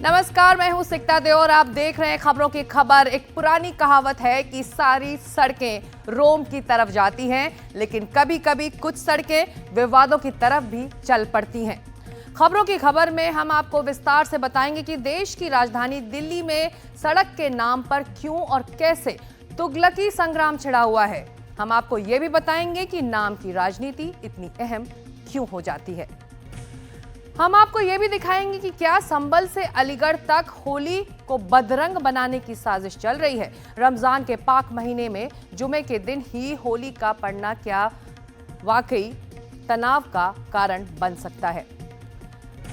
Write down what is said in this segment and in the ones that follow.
नमस्कार, मैं हूं सिकता देव और आप देख रहे हैं खबरों की खबर। एक पुरानी कहावत है कि सारी सड़कें रोम की तरफ जाती हैं, लेकिन कभी कभी कुछ सड़कें विवादों की तरफ भी चल पड़ती हैं। खबरों की खबर में हम आपको विस्तार से बताएंगे कि देश की राजधानी दिल्ली में सड़क के नाम पर क्यों और कैसे तुगलकी संग्राम छिड़ा हुआ है। हम आपको ये भी बताएंगे कि नाम की राजनीति इतनी अहम क्यों हो जाती है। हम आपको यह भी दिखाएंगे कि क्या संभल से अलीगढ़ तक होली को बदरंग बनाने की साजिश चल रही है। रमजान के पाक महीने में जुमे के दिन ही होली का पड़ना क्या वाकई तनाव का कारण बन सकता है।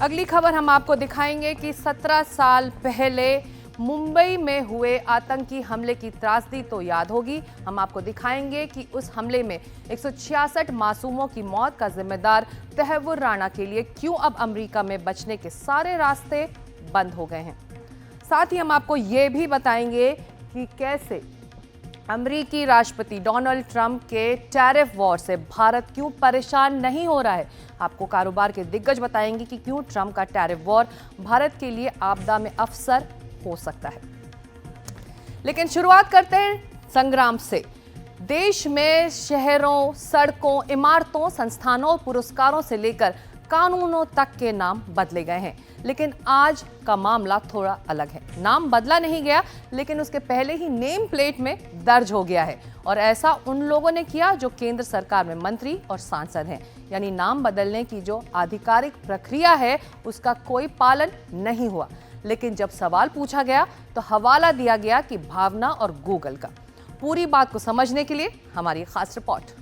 अगली खबर हम आपको दिखाएंगे कि 17 साल पहले मुंबई में हुए आतंकी हमले की त्रासदी तो याद होगी। हम आपको दिखाएंगे कि उस हमले में 166 मासूमों की मौत का जिम्मेदार तहव्वुर राणा के लिए क्यों अब अमेरिका में बचने के सारे रास्ते बंद हो गए हैं। साथ ही हम आपको ये भी बताएंगे कि कैसे अमेरिकी राष्ट्रपति डोनाल्ड ट्रंप के टैरिफ वॉर से भारत क्यों परेशान नहीं हो रहा है। आपको कारोबार के दिग्गज बताएंगे कि क्यों ट्रंप का टैरिफ वॉर भारत के लिए आपदा में अवसर हो सकता है। लेकिन शुरुआत करते हैं संग्राम से। देश में शहरों, सड़कों, इमारतों, संस्थानों और पुरस्कारों से लेकर कानूनों तक के नाम बदले गए हैं, लेकिन आज का मामला थोड़ा अलग है। नाम बदला नहीं गया, लेकिन उसके पहले ही नेम प्लेट में दर्ज हो गया है, और ऐसा उन लोगों ने किया जो केंद्र सरकार में मंत्री और सांसद हैं। यानी नाम बदलने की जो आधिकारिक प्रक्रिया है उसका कोई पालन नहीं हुआ। लेकिन जब सवाल पूछा गया तो हवाला दिया गया कि भावना और गूगल का। पूरी बात को समझने के लिए हमारी खास रिपोर्ट।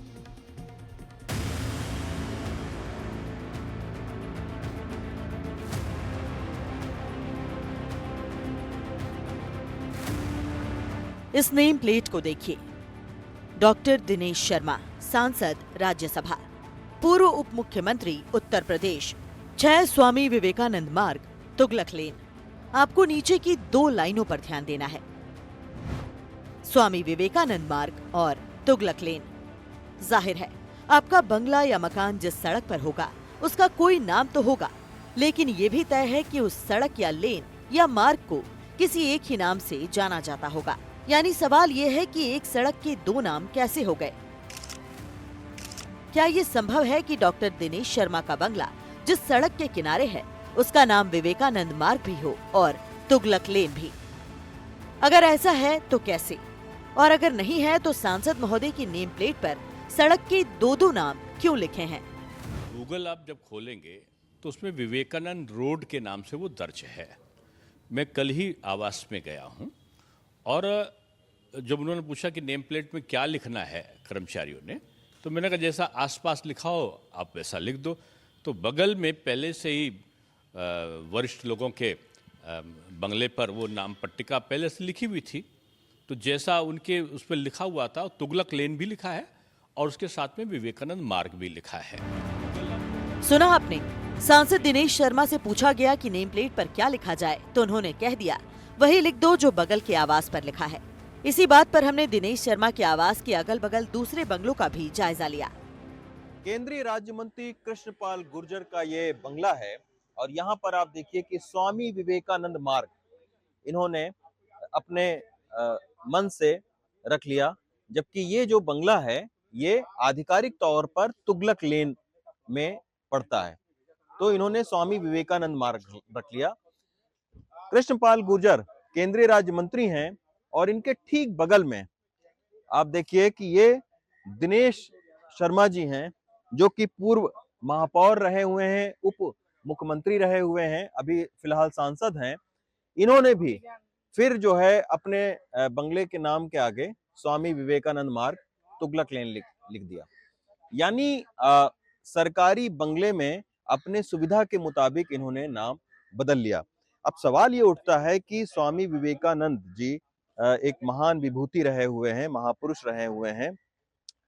इस नेम प्लेट को देखिए। डॉक्टर दिनेश शर्मा, सांसद, राज्यसभा, पूर्व उप मुख्यमंत्री, उत्तर प्रदेश, 6 स्वामी विवेकानंद मार्ग, तुगलक लेन। आपको नीचे की 2 लाइनों पर ध्यान देना है। स्वामी विवेकानंद मार्ग और तुगलक लेन। जाहिर है आपका बंगला या मकान जिस सड़क पर होगा उसका कोई नाम तो होगा, लेकिन ये भी तय है कि उस सड़क या लेन या मार्ग को किसी एक ही नाम से जाना जाता होगा। यानी सवाल ये है कि एक सड़क के 2 नाम कैसे हो गए। क्या ये संभव है कि डॉक्टर दिनेश शर्मा का बंगला जिस सड़क के किनारे है उसका नाम विवेकानंद मार्ग भी हो और तुगलक लेन भी? अगर ऐसा है तो कैसे, और अगर नहीं है तो सांसद महोदय की नेम प्लेट पर सड़क के 2 नाम क्यों लिखे हैं? गूगल आप जब खोलेंगे तो उसमें विवेकानंद रोड के नाम से वो दर्ज है। मैं कल ही आवास में गया हूँ, और जब उन्होंने पूछा कि नेम प्लेट में क्या लिखना है कर्मचारियों ने, तो मैंने कहा जैसा आसपास लिखा हो आप वैसा लिख दो। तो बगल में पहले से ही वरिष्ठ लोगों के बंगले पर वो नाम पट्टिका पहले से लिखी हुई थी, तो जैसा उनके उस पर लिखा हुआ था तुगलक लेन भी लिखा है और उसके साथ में विवेकानंद मार्ग भी लिखा है। सुना आपने, सांसद दिनेश शर्मा से पूछा गया कि नेम प्लेट पर क्या लिखा जाए तो उन्होंने कह दिया वही लिख दो जो बगल के आवास पर लिखा है। इसी बात पर हमने दिनेश शर्मा के आवास के अगल बगल दूसरे बंगलों का भी जायजा लिया। केंद्रीय राज्य मंत्री कृष्णपाल गुर्जर का ये बंगला है, और यहाँ पर आप देखिए कि स्वामी विवेकानंद मार्ग इन्होंने अपने मन से रख लिया, जबकि ये जो बंगला है ये आधिकारिक तौर पर तुगलक लेन में पड़ता है, तो इन्होंने स्वामी विवेकानंद मार्ग रख लिया। कृष्णपाल गुर्जर केंद्रीय राज्य मंत्री हैं, और इनके ठीक बगल में आप देखिए कि ये दिनेश शर्मा जी हैं, जो कि पूर्व महापौर रहे हुए हैं, उप मुख्यमंत्री रहे हुए हैं, अभी फिलहाल सांसद हैं। इन्होंने भी फिर जो है अपने बंगले के नाम के आगे स्वामी विवेकानंद मार्ग तुगलक लेन लिख दिया। यानी सरकारी बंगले में अपने सुविधा के मुताबिक इन्होंने नाम बदल लिया। अब सवाल ये उठता है कि स्वामी विवेकानंद जी एक महान विभूति रहे हुए हैं, महापुरुष रहे हुए हैं,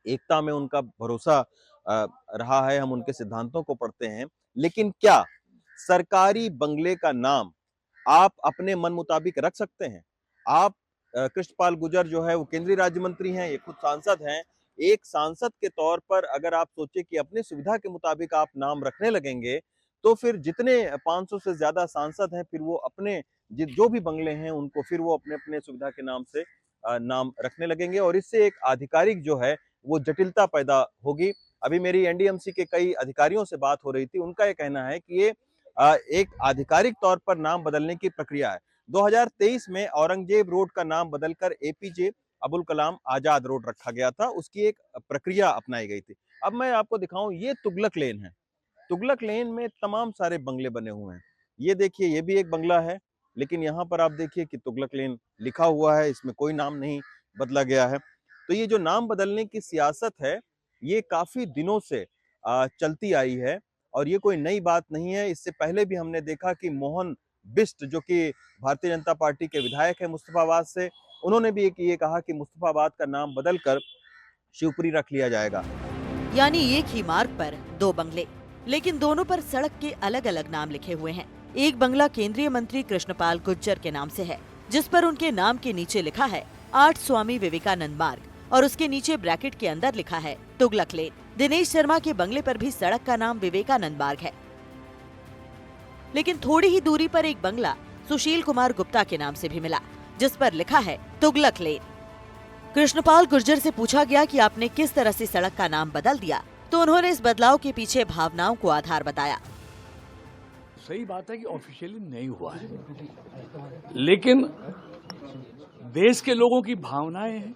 एकता में उनका भरोसा रहा है, हम उनके सिद्धांतों को पढ़ते हैं, लेकिन क्या सरकारी बंगले का नाम आप अपने मन मुताबिक रख सकते हैं? आप कृष्णपाल गुर्जर जो है वो केंद्रीय राज्य मंत्री हैं, ये खुद सांसद हैं। एक सांसद के तौर पर अगर आप सोचे कि अपनी सुविधा के मुताबिक आप नाम रखने लगेंगे, तो फिर जितने 500 से ज्यादा सांसद हैं फिर वो अपने जो भी बंगले हैं उनको फिर वो अपने अपने सुविधा के नाम से नाम रखने लगेंगे और इससे एक आधिकारिक जो है वो जटिलता पैदा होगी। अभी मेरी एनडीएमसी के कई अधिकारियों से बात हो रही थी, उनका ये कहना है कि ये एक आधिकारिक तौर पर नाम बदलने की प्रक्रिया है। 2023 में औरंगजेब रोड का नाम बदलकर एपीजे अबुल कलाम आजाद रोड रखा गया था, उसकी एक प्रक्रिया अपनाई गई थी। अब मैं आपको दिखाऊं, ये तुगलक लेन है। तुगलक लेन में तमाम सारे बंगले बने हुए हैं। ये देखिए, ये भी एक बंगला है, लेकिन यहाँ पर आप देखिए कि तुगलक लेन लिखा हुआ है, इसमें कोई नाम नहीं बदला गया है। तो ये जो नाम बदलने की सियासत है, ये काफी दिनों से चलती आई है और ये कोई नई बात नहीं है। इससे पहले भी हमने देखा कि मोहन बिष्ट, जो कि भारतीय जनता पार्टी के विधायक है मुस्तफाबाद से, उन्होंने भी ये कहा कि मुस्तफाबाद का नाम बदलकर शिवपुरी रख लिया जाएगा। यानी एक ही मार्ग पर दो बंगले, लेकिन दोनों पर सड़क के अलग अलग नाम लिखे हुए हैं। एक बंगला केंद्रीय मंत्री कृष्णपाल गुर्जर के नाम से है, जिस पर उनके नाम के नीचे लिखा है 8 स्वामी विवेकानंद मार्ग और उसके नीचे ब्रैकेट के अंदर लिखा है तुगलक लेन। दिनेश शर्मा के बंगले पर भी सड़क का नाम विवेकानंद मार्ग है, लेकिन थोड़ी ही दूरी पर एक बंगला सुशील कुमार गुप्ता के नाम से भी मिला, जिस पर लिखा है तुगलक लेन। कृष्णपाल गुर्जर से पूछा गया कि आपने किस तरह से सड़क का नाम बदल दिया, तो उन्होंने इस बदलाव के पीछे भावनाओं को आधार बताया। सही बात है कि ऑफिशियली नहीं हुआ है, लेकिन देश के लोगों की भावनाएं हैं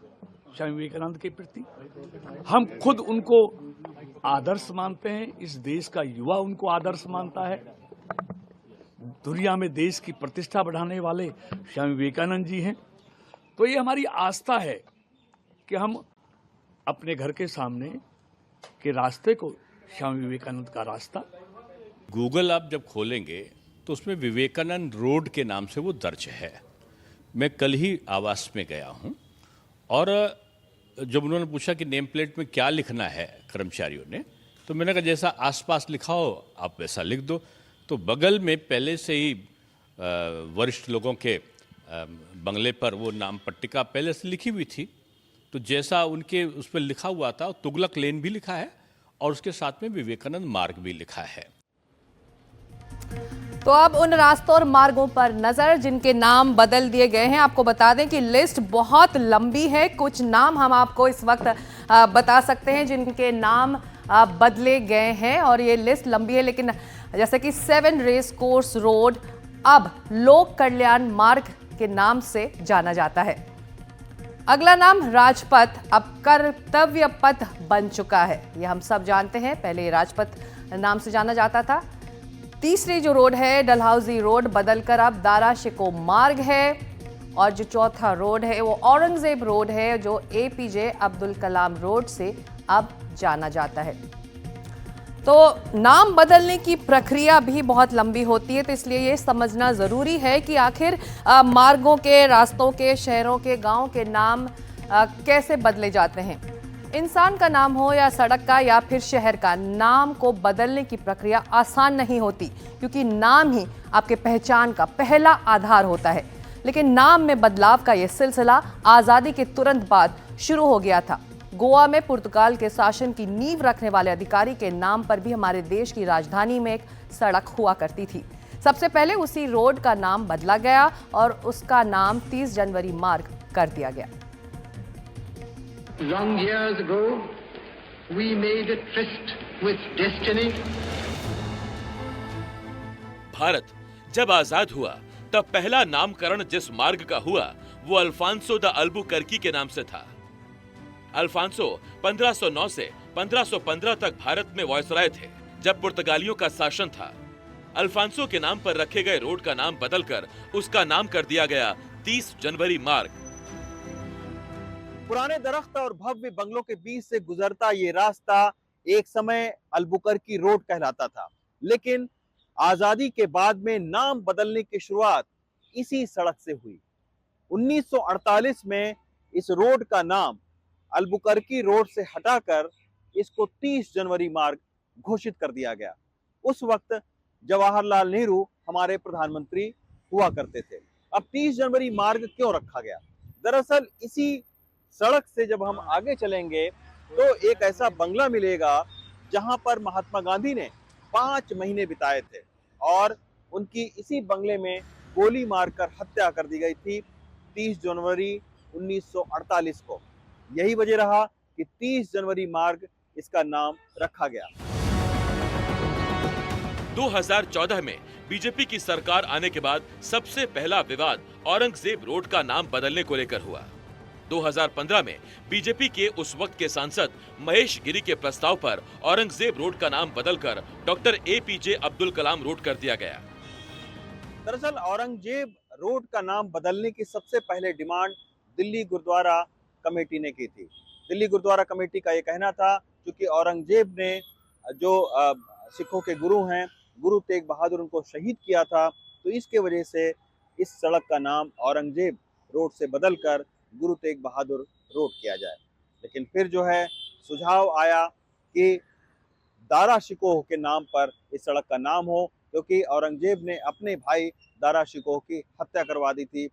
स्वामी विवेकानंद के प्रति। हम खुद उनको आदर्श मानते हैं, इस देश का युवा उनको आदर्श मानता है। दुनिया में देश की प्रतिष्ठा बढ़ाने वाले स्वामी विवेकानंद जी हैं। तो ये हमारी आस्था है कि हम अपने घर के सामने के रास्ते को स्वामी विवेकानंद का रास्ता। गूगल आप जब खोलेंगे तो उसमें विवेकानंद रोड के नाम से वो दर्ज है। मैं कल ही आवास में गया हूँ और जब उन्होंने पूछा कि नेम प्लेट में क्या लिखना है कर्मचारियों ने, तो मैंने कहा जैसा आसपास लिखा हो आप वैसा लिख दो। तो बगल में पहले से ही वरिष्ठ लोगों के बंगले पर वो नाम पट्टिका पहले से लिखी हुई थी, तो जैसा उनके उस पर लिखा हुआ था, तुगलक लेन भी लिखा है और उसके साथ में विवेकानंद मार्ग भी लिखा है। तो अब उन रास्तों और मार्गों पर नजर जिनके नाम बदल दिए गए हैं। आपको बता दें कि लिस्ट बहुत लंबी है। कुछ नाम हम आपको इस वक्त बता सकते हैं जिनके नाम बदले गए हैं और ये लिस्ट लंबी है, लेकिन जैसे कि 7 रेस कोर्स रोड अब लोक कल्याण मार्ग के नाम से जाना जाता है। अगला नाम राजपथ अब कर्तव्य पथ बन चुका है। ये हम सब जानते हैं, पहले ये राजपथ नाम से जाना जाता था। तीसरी जो रोड है डलहौजी रोड बदलकर अब दारा शिको मार्ग है और जो चौथा रोड है वो औरंगजेब रोड है, जो एपीजे अब्दुल कलाम रोड से अब जाना जाता है। तो नाम बदलने की प्रक्रिया भी बहुत लंबी होती है, तो इसलिए ये समझना ज़रूरी है कि आखिर मार्गों के, रास्तों के, शहरों के, गांव के नाम कैसे बदले जाते हैं। इंसान का नाम हो या सड़क का या फिर शहर का, नाम को बदलने की प्रक्रिया आसान नहीं होती, क्योंकि नाम ही आपके पहचान का पहला आधार होता है। लेकिन नाम में बदलाव का यह सिलसिला आज़ादी के तुरंत बाद शुरू हो गया था। गोवा में पुर्तगाल के शासन की नींव रखने वाले अधिकारी के नाम पर भी हमारे देश की राजधानी में एक सड़क हुआ करती थी। सबसे पहले उसी रोड का नाम बदला गया और उसका नाम 30 जनवरी मार्ग कर दिया गया। Long years ago, we made a tryst with destiny. Bharat जब आजाद हुआ तब पहला नामकरण जिस मार्ग का हुआ वो अल्फांसो द अल्बुकर्की के नाम से था। अल्फांसो 1509 से 1515 तक भारत में वायसराय थे, जब पुर्तगालियों का शासन था। अल्फांसो के नाम पर रखे गए रोड का नाम बदलकर उसका नाम कर दिया गया 30 जनवरी मार्ग। पुराने दरख्त और भव्य बंगलों के बीच से गुजरता ये रास्ता एक समय अल्बुकर्की रोड कहलाता था, लेकिन आजादी के बाद में नाम बदलने की शुरुआत इसी सड़क से हुई। 1948 में इस रोड का नाम अल्बुकर्की रोड से हटाकर इसको 30 जनवरी मार्ग घोषित कर दिया गया। उस वक्त जवाहरलाल नेहरू हमारे प्रधानमंत्री हुआ करते थे। अब 30 जनवरी मार्ग क्यों रखा गया? दरअसल इसी सड़क से जब हम आगे चलेंगे तो एक ऐसा बंगला मिलेगा जहां पर महात्मा गांधी ने 5 महीने बिताए थे और उनकी इसी बंगले में गोली मारकर हत्या कर दी गई थी 30 जनवरी 1948 को। यही वजह रहा कि 30 जनवरी मार्ग इसका नाम रखा गया। 2014 में बीजेपी की सरकार आने के बाद सबसे पहला विवाद औरंगजेब रोड का नाम बदलने को लेकर हुआ। 2015 में बीजेपी के उस वक्त के सांसद महेश गिरी के प्रस्ताव पर औरंगजेब रोड का नाम बदलकर doctor APJ Abdul Kalam road कर दिया गया। दरअसल औरंगजेब रोड का नाम बदलने की सबसे पहले डिमांड दिल्ली गुरुद्वारा कमेटी ने की थी। दिल्ली गुरुद्वारा कमेटी का यह कहना था क्योंकि औरंगजेब ने जो सिखों के गुरु हैं, गुरु तेग बहादुर, उनको शहीद किया था, तो इसके वजह से इस सड़क का नाम औरंगजेब रोड से बदलकर गुरु तेग बहादुर रोड किया जाए। लेकिन फिर जो है सुझाव आया कि दारा शिकोह के नाम पर इस सड़क का नाम हो, क्योंकि औरंगजेब ने अपने भाई दारा शिकोह की हत्या करवा दी थी।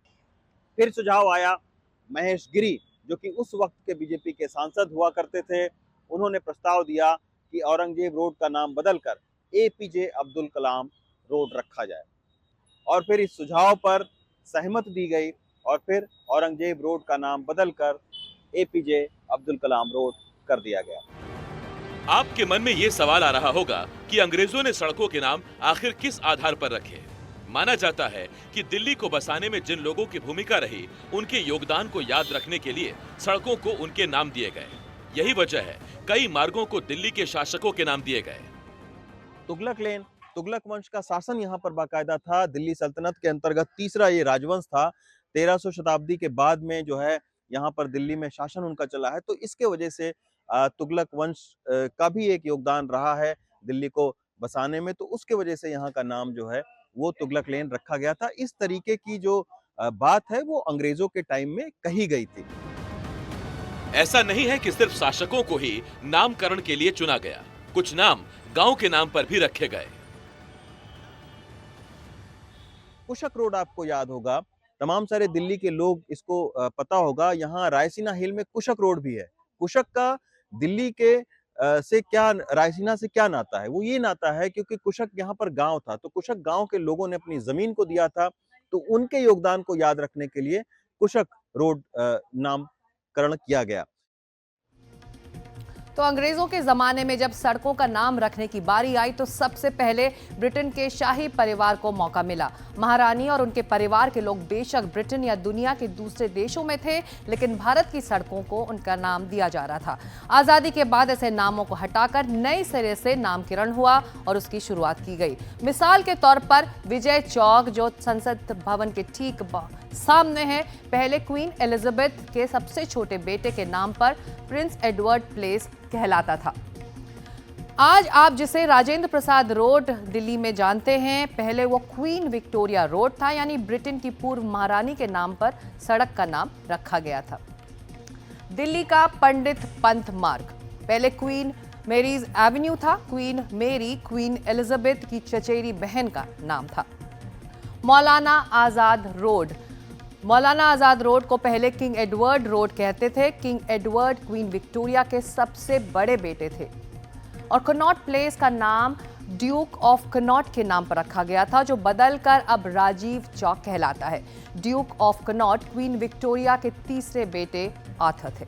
फिर सुझाव आया महेश गिरी, जो कि उस वक्त के बीजेपी के सांसद हुआ करते थे, उन्होंने प्रस्ताव दिया कि औरंगजेब रोड का नाम बदलकर एपीजे अब्दुल कलाम रोड रखा जाए। और फिर इस सुझाव पर सहमति दी गई और फिर औरंगजेब रोड का नाम बदलकर एपीजे अब्दुल कलाम रोड कर दिया गया। आपके मन में ये सवाल आ रहा होगा कि अंग्रेजों ने सड़कों के नाम आखिर किस आधार पर रखे। माना जाता है कि दिल्ली को बसाने में जिन लोगों की भूमिका रही, उनके योगदान को याद रखने के लिए सड़कों को उनके नाम दिए गए। यही वजह है कई मार्गों को दिल्ली के शासकों के नाम दिए गए। तुगलक लेन, तुगलक वंश का शासन यहाँ पर बाकायदा था। दिल्ली सल्तनत के अंतर्गत तीसरा ये राजवंश था। 1300 शताब्दी के बाद में जो है यहाँ पर दिल्ली में शासन उनका चला है, तो इसके वजह से तुगलक वंश का भी एक योगदान रहा है दिल्ली को बसाने में, तो उसके वजह से यहाँ का नाम जो है वो तुगलक लेन रखा गया था। इस तरीके की जो बात है वो अंग्रेजों के टाइम में कही गई थी। ऐसा नहीं है कि सिर्फ शासकों को ही नामकरण के लिए चुना गया, कुछ नाम गांव के नाम पर भी रखे गए। कुशक रोड आपको याद होगा, तमाम सारे दिल्ली के लोग इसको पता होगा। यहाँ रायसीना हिल में कुशक रोड भी है। कुशक का दिल्ली के से क्या, रायसीना से क्या नाता है? वो ये नाता है क्योंकि कुशक यहाँ पर गांव था, तो कुशक गांव के लोगों ने अपनी जमीन को दिया था, तो उनके योगदान को याद रखने के लिए कुशक रोड नामकरण किया गया। तो अंग्रेजों के जमाने में जब सड़कों का नाम रखने की बारी आई तो सबसे पहले ब्रिटेन के शाही परिवार को मौका मिला। महारानी और उनके परिवार के लोग बेशक ब्रिटेन या दुनिया के दूसरे देशों में थे, लेकिन भारत की सड़कों को उनका नाम दिया जा रहा था। आज़ादी के बाद ऐसे नामों को हटाकर नए सिरे से नामकरण हुआ और उसकी शुरुआत की गई। मिसाल के तौर पर विजय चौक, जो संसद भवन के ठीक सामने है, पहले क्वीन एलिजाबेथ के सबसे छोटे बेटे के नाम पर प्रिंस एडवर्ड प्लेस कहलाता था। आज आप जिसे राजेंद्र प्रसाद रोड दिल्ली में जानते हैं, पहले वो क्वीन विक्टोरिया रोड था, यानी ब्रिटेन की पूर्व महारानी के नाम पर सड़क का नाम रखा गया था। दिल्ली का पंडित पंथ मार्ग पहले क्वीन मेरीज एवेन्यू था। क्वीन मेरी क्वीन एलिजाबेथ की चचेरी बहन का नाम था। मौलाना आजाद रोड को पहले किंग एडवर्ड रोड कहते थे। किंग एडवर्ड क्वीन विक्टोरिया के सबसे बड़े बेटे थे। और कनॉट प्लेस का नाम ड्यूक ऑफ कनॉट के नाम पर रखा गया था, जो बदलकर अब राजीव चौक कहलाता है। Duke of Connaught queen Victoria के तीसरे बेटे आर्थर थे।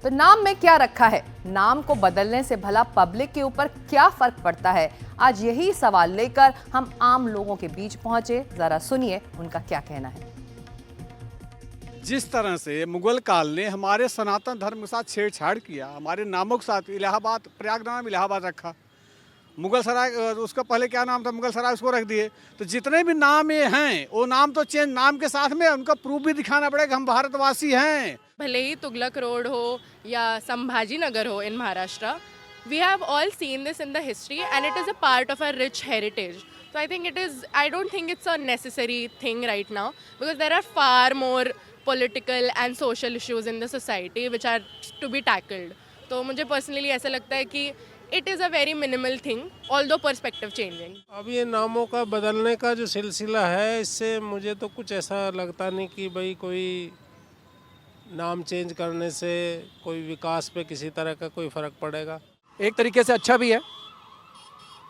तो नाम में क्या रखा है? नाम को बदलने से भला पब्लिक के ऊपर क्या फर्क पड़ता है? आज यही सवाल लेकर हम आम लोगों के बीच पहुंचे। जरा सुनिए उनका क्या कहना है। जिस तरह से मुगल काल ने हमारे सनातन धर्म के साथ छेड़छाड़ किया, हमारे नामों के साथ, इलाहाबाद, प्रयाग नाम इलाहाबाद रखा, मुगल सराय, उसका पहले क्या नाम था, मुगल सराय, उसको रख दिए। तो जितने भी नाम ये हैं वो नाम तो चेंज, नाम के साथ में उनका प्रूफ भी दिखाना पड़ेगा, हम भारतवासी हैं। भले ही तुगलक रोड हो या संभाजी नगर हो इन Maharashtra, we have all seen this in the history and it is a part of our rich heritage. So I don't think it's a necessary thing right now, because there are far more political and social issues in the society which are to be tackled. तो मुझे personally ऐसा लगता है कि it is a very minimal thing, although perspective changing. अब ये नामों का बदलने का जो सिलसिला है, इससे मुझे तो कुछ ऐसा लगता नहीं कि भाई कोई नाम चेंज करने से कोई विकास पे किसी तरह का कोई फ़र्क पड़ेगा। एक तरीके से अच्छा भी है,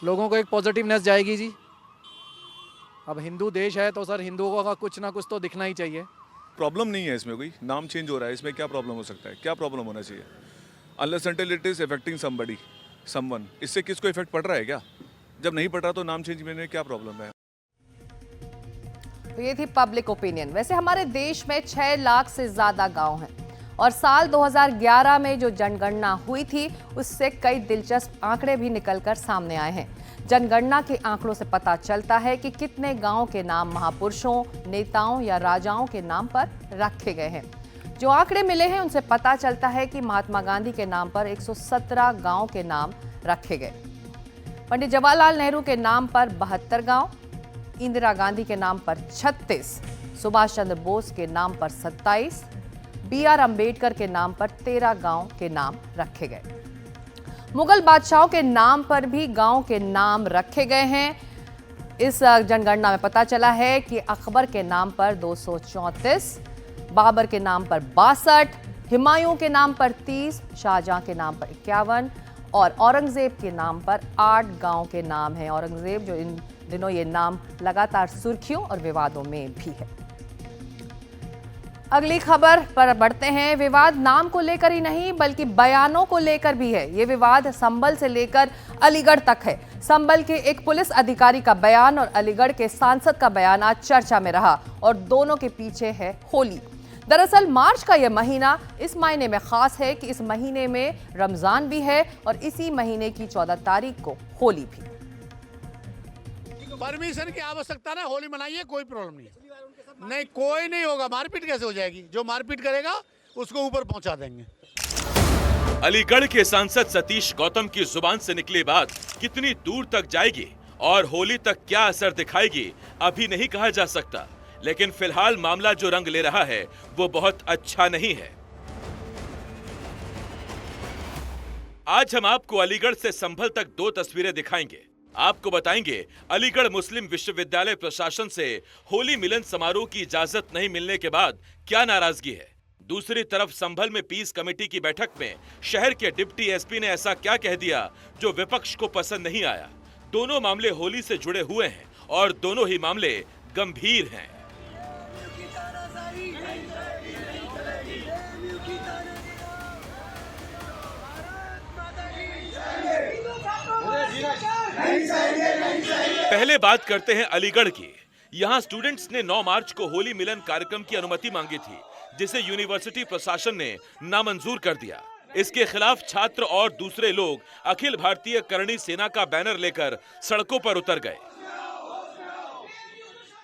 लोगों को एक पॉजिटिवनेस जाएगी जी। अब हिंदू देश है तो सर हिंदुओं का कुछ ना कुछ तो दिखना ही चाहिए। प्रॉब्लम नहीं है इसमें, कोई नाम चेंज हो रहा है, इसमें क्या प्रॉब्लम हो सकता है? क्या प्रॉब्लम होना चाहिए? Unless until it is affecting somebody someone, इससे किसको इफेक्ट पड़ रहा है क्या? जब नहीं पड़ रहा तो नाम चेंज में क्या प्रॉब्लम है? तो ये थी पब्लिक ओपिनियन। वैसे हमारे देश में 6 लाख से ज्यादा गांव हैं और साल 2011 में जो जनगणना हुई थी उससे कई दिलचस्प आंकड़े भी निकलकर सामने आए हैं। जनगणना के आंकड़ों से पता चलता है कि कितने गांवों के नाम महापुरुषों, नेताओं या राजाओं के नाम पर रखे गए हैं। जो आंकड़े मिले हैं उनसे पता चलता है कि महात्मा गांधी के नाम पर 117 गांव के नाम रखे गए, पंडित जवाहरलाल नेहरू के नाम पर 72 गांव, इंदिरा गांधी के नाम पर 36, सुभाष चंद्र बोस के नाम पर 27, BR अंबेडकर के नाम पर 13 गांव के नाम रखे गए। मुगल बादशाहों के नाम पर भी गांव के नाम रखे गए हैं। इस जनगणना में पता चला है कि अकबर के नाम पर 234, बाबर के नाम पर 62, हुमायूं के नाम पर 30, शाहजहां के नाम पर 51 और औरंगजेब के नाम पर 8 गांव के नाम हैं। औरंगजेब जो इन दिनों ये नाम लगातार सुर्खियों और विवादों में भी है। अगली खबर पर बढ़ते हैं। विवाद नाम को लेकर ही नहीं बल्कि बयानों को लेकर भी है। ये विवाद संभल से लेकर अलीगढ़ तक है। संभल के एक पुलिस अधिकारी का बयान और अलीगढ़ के सांसद का बयान आज चर्चा में रहा और दोनों के पीछे है होली। दरअसल मार्च का यह महीना इस मायने में खास है कि इस महीने में रमजान भी है और इसी महीने की 14 तारीख को होली भी। परमिशन की आवश्यकता ना, होली मनाइए, कोई प्रॉब्लम नहीं। नहीं, कोई नहीं होगा। मारपीट कैसे हो जाएगी? जो मारपीट करेगा उसको ऊपर पहुंचा देंगे। अलीगढ़ के सांसद सतीश गौतम की जुबान से निकली बात कितनी दूर तक जाएगी और होली तक क्या असर दिखाएगी अभी नहीं कहा जा सकता, लेकिन फिलहाल मामला जो रंग ले रहा है वो बहुत अच्छा नहीं है। आज हम आपको अलीगढ़ से संभल तक 2 तस्वीरें दिखाएंगे। आपको बताएंगे अलीगढ़ मुस्लिम विश्वविद्यालय प्रशासन से होली मिलन समारोह की इजाजत नहीं मिलने के बाद क्या नाराजगी है। दूसरी तरफ संभल में पीस कमेटी की बैठक में शहर के डिप्टी एसपी ने ऐसा क्या कह दिया जो विपक्ष को पसंद नहीं आया। दोनों मामले होली से जुड़े हुए हैं और दोनों ही मामले गंभीर हैं। पहले बात करते हैं अलीगढ़ की। यहां स्टूडेंट्स ने 9 मार्च को होली मिलन कार्यक्रम की अनुमति मांगी थी, जिसे यूनिवर्सिटी प्रशासन ने नामंजूर कर दिया। इसके खिलाफ छात्र और दूसरे लोग अखिल भारतीय करणी सेना का बैनर लेकर सड़कों पर उतर गए।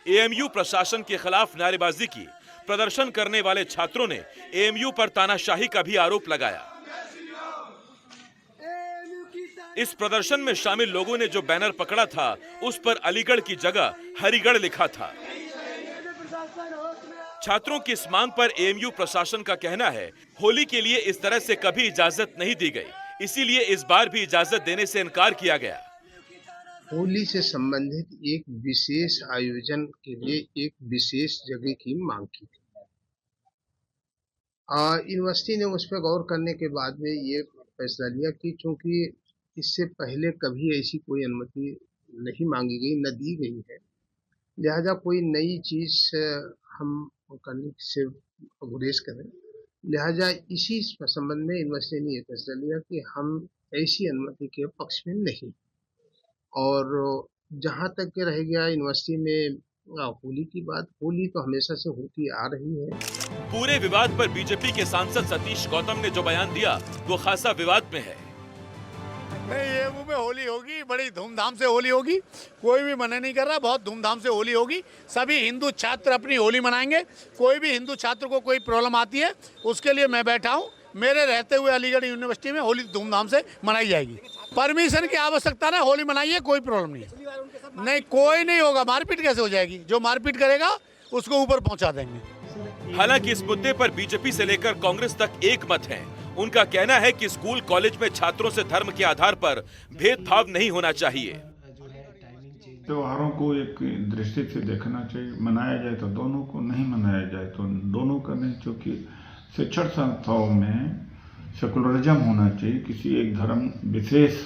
एएमयू प्रशासन के खिलाफ नारेबाजी की। प्रदर्शन करने वाले छात्रों ने एएमयू पर तानाशाही का भी आरोप लगाया। इस प्रदर्शन में शामिल लोगों ने जो बैनर पकड़ा था उस पर अलीगढ़ की जगह हरिगढ़ लिखा था। छात्रों की इस मांग पर एएमयू प्रशासन का कहना है होली के लिए इस तरह से कभी इजाजत नहीं दी गई, इसीलिए इस बार भी इजाजत देने से इनकार किया गया। होली से संबंधित एक विशेष आयोजन के लिए एक विशेष जगह की मांग की थी। यूनिवर्सिटी ने उस पर गौर करने के बाद में ये फैसला लिया कि चूंकि इससे पहले कभी ऐसी कोई अनुमति नहीं मांगी गई, न दी गई है, लिहाजा कोई नई चीज हम करने से गुरेज करें। लिहाजा इसी संबंध में यूनिवर्सिटी ने यह फैसला लिया कि हम ऐसी अनुमति के पक्ष में नहीं। और जहां तक के रह गया यूनिवर्सिटी में होली की बात, होली तो हमेशा से होती आ रही है। पूरे विवाद पर बीजेपी के सांसद सतीश गौतम ने जो बयान दिया वो खासा विवाद में है। नहीं, एएमयू में होली होगी, बड़ी धूमधाम से होली होगी, कोई भी मना नहीं कर रहा, बहुत धूमधाम से होली होगी। सभी हिंदू छात्र अपनी होली मनाएंगे। कोई भी हिंदू छात्र को कोई प्रॉब्लम आती है उसके लिए मैं बैठा हूँ। मेरे रहते हुए अलीगढ़ यूनिवर्सिटी में होली धूमधाम से मनाई जाएगी। परमिशन की आवश्यकता ना, होली मनाइए, कोई प्रॉब्लम नहीं। नहीं, कोई नहीं होगा। मारपीट कैसे हो जाएगी? जो मारपीट करेगा उसको ऊपर पहुंचा देंगे। हालांकि इस मुद्दे पर बीजेपी से लेकर कांग्रेस तक एक मत है। उनका कहना है कि स्कूल कॉलेज में छात्रों से धर्म के आधार पर भेदभाव नहीं होना चाहिए। त्योहारों को एक दृष्टि से देखना चाहिए। मनाया जाए तो दोनों को, नहीं मनाया जाए तो दोनों का नहीं, क्योंकि शिक्षण संस्थाओं में सेकुलरिज्म होना चाहिए। किसी एक धर्म विशेष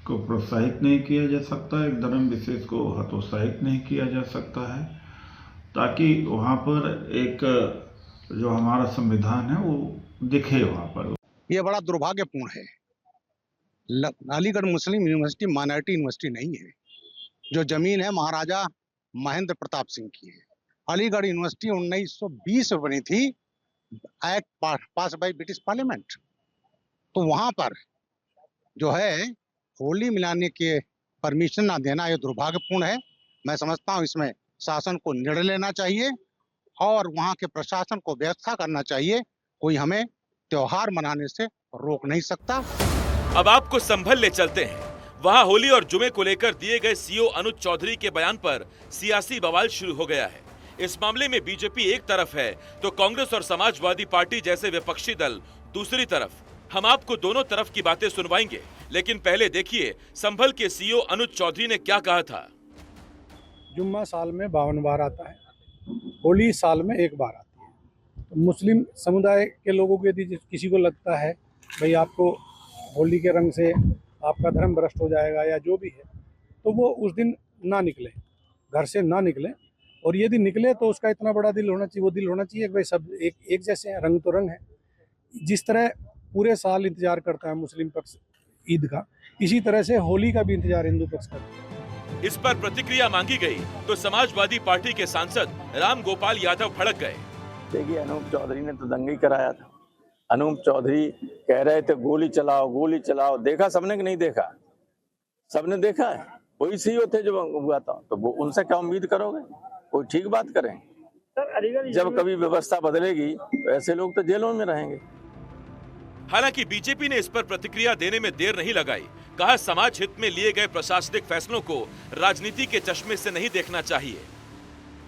को प्रोत्साहित नहीं किया जा सकता, एक धर्म विशेष को हतोत्साहित नहीं किया जा सकता है, ताकि वहाँ पर एक जो हमारा संविधान है वो दिखे वहाँ पर। ये बड़ा दुर्भाग्यपूर्ण है। अलीगढ़ मुस्लिम यूनिवर्सिटी माइनॉरिटी यूनिवर्सिटी नहीं है। जो जमीन है महाराजा महेंद्र प्रताप सिंह की है। अलीगढ़ यूनिवर्सिटी 1920 में बनी थी, act pass by British parliament. तो वहाँ पर जो है होली मिलाने के परमिशन ना देना ये दुर्भाग्यपूर्ण है। मैं समझता हूँ इसमें शासन को निर्णय लेना चाहिए और वहाँ के प्रशासन को व्यवस्था करना चाहिए। कोई हमें त्योहार मनाने से रोक नहीं सकता। अब आपको संभल ले चलते हैं। वहाँ होली और जुमे को लेकर दिए गए सीओ अनुज चौधरी के बयान पर सियासी बवाल शुरू हो गया है। इस मामले में बीजेपी एक तरफ है तो कांग्रेस और समाजवादी पार्टी जैसे विपक्षी दल दूसरी तरफ। हम आपको दोनों तरफ की बातें सुनवाएंगे, लेकिन पहले देखिए संभल के सीओ अनुज चौधरी ने क्या कहा था। जुम्मा साल में 52 बार आता है, होली साल में एक बार आती है। तो मुस्लिम समुदाय के लोगों को यदि किसी को लगता है भाई आपको होली के रंग से आपका धर्म भ्रष्ट हो जाएगा या जो भी है, तो वो उस दिन ना निकले, घर से ना निकले। और यदि निकले तो उसका इतना बड़ा दिल होना चाहिए, वो दिल होना चाहिए कि भाई सब एक जैसे हैं, रंग तो रंग है। जिस तरह पूरे साल इंतजार करता है मुस्लिम पक्ष ईद का, इसी तरह से होली का भी इंतजार हिंदू पक्ष करता है। इस पर प्रतिक्रिया मांगी गई तो समाजवादी पार्टी के सांसद राम गोपाल यादव भड़क गए। देखिए, अनूप चौधरी ने तो दंगा ही कराया था। अनूप चौधरी कह रहे थे गोली चलाओ गोली चलाओ। देखा सबने कि नहीं देखा? सबने देखा है। वही सीईओ थे जो हुआ था, तो वो उनसे क्या उम्मीद करोगे? कोई ठीक बात करें। जब कभी व्यवस्था बदलेगी तो ऐसे लोग तो जेलों में रहेंगे। हालांकि बीजेपी ने इस पर प्रतिक्रिया देने में देर नहीं लगाई। कहा समाज हित में लिए गए प्रशासनिक फैसलों को राजनीति के चश्मे से नहीं देखना चाहिए।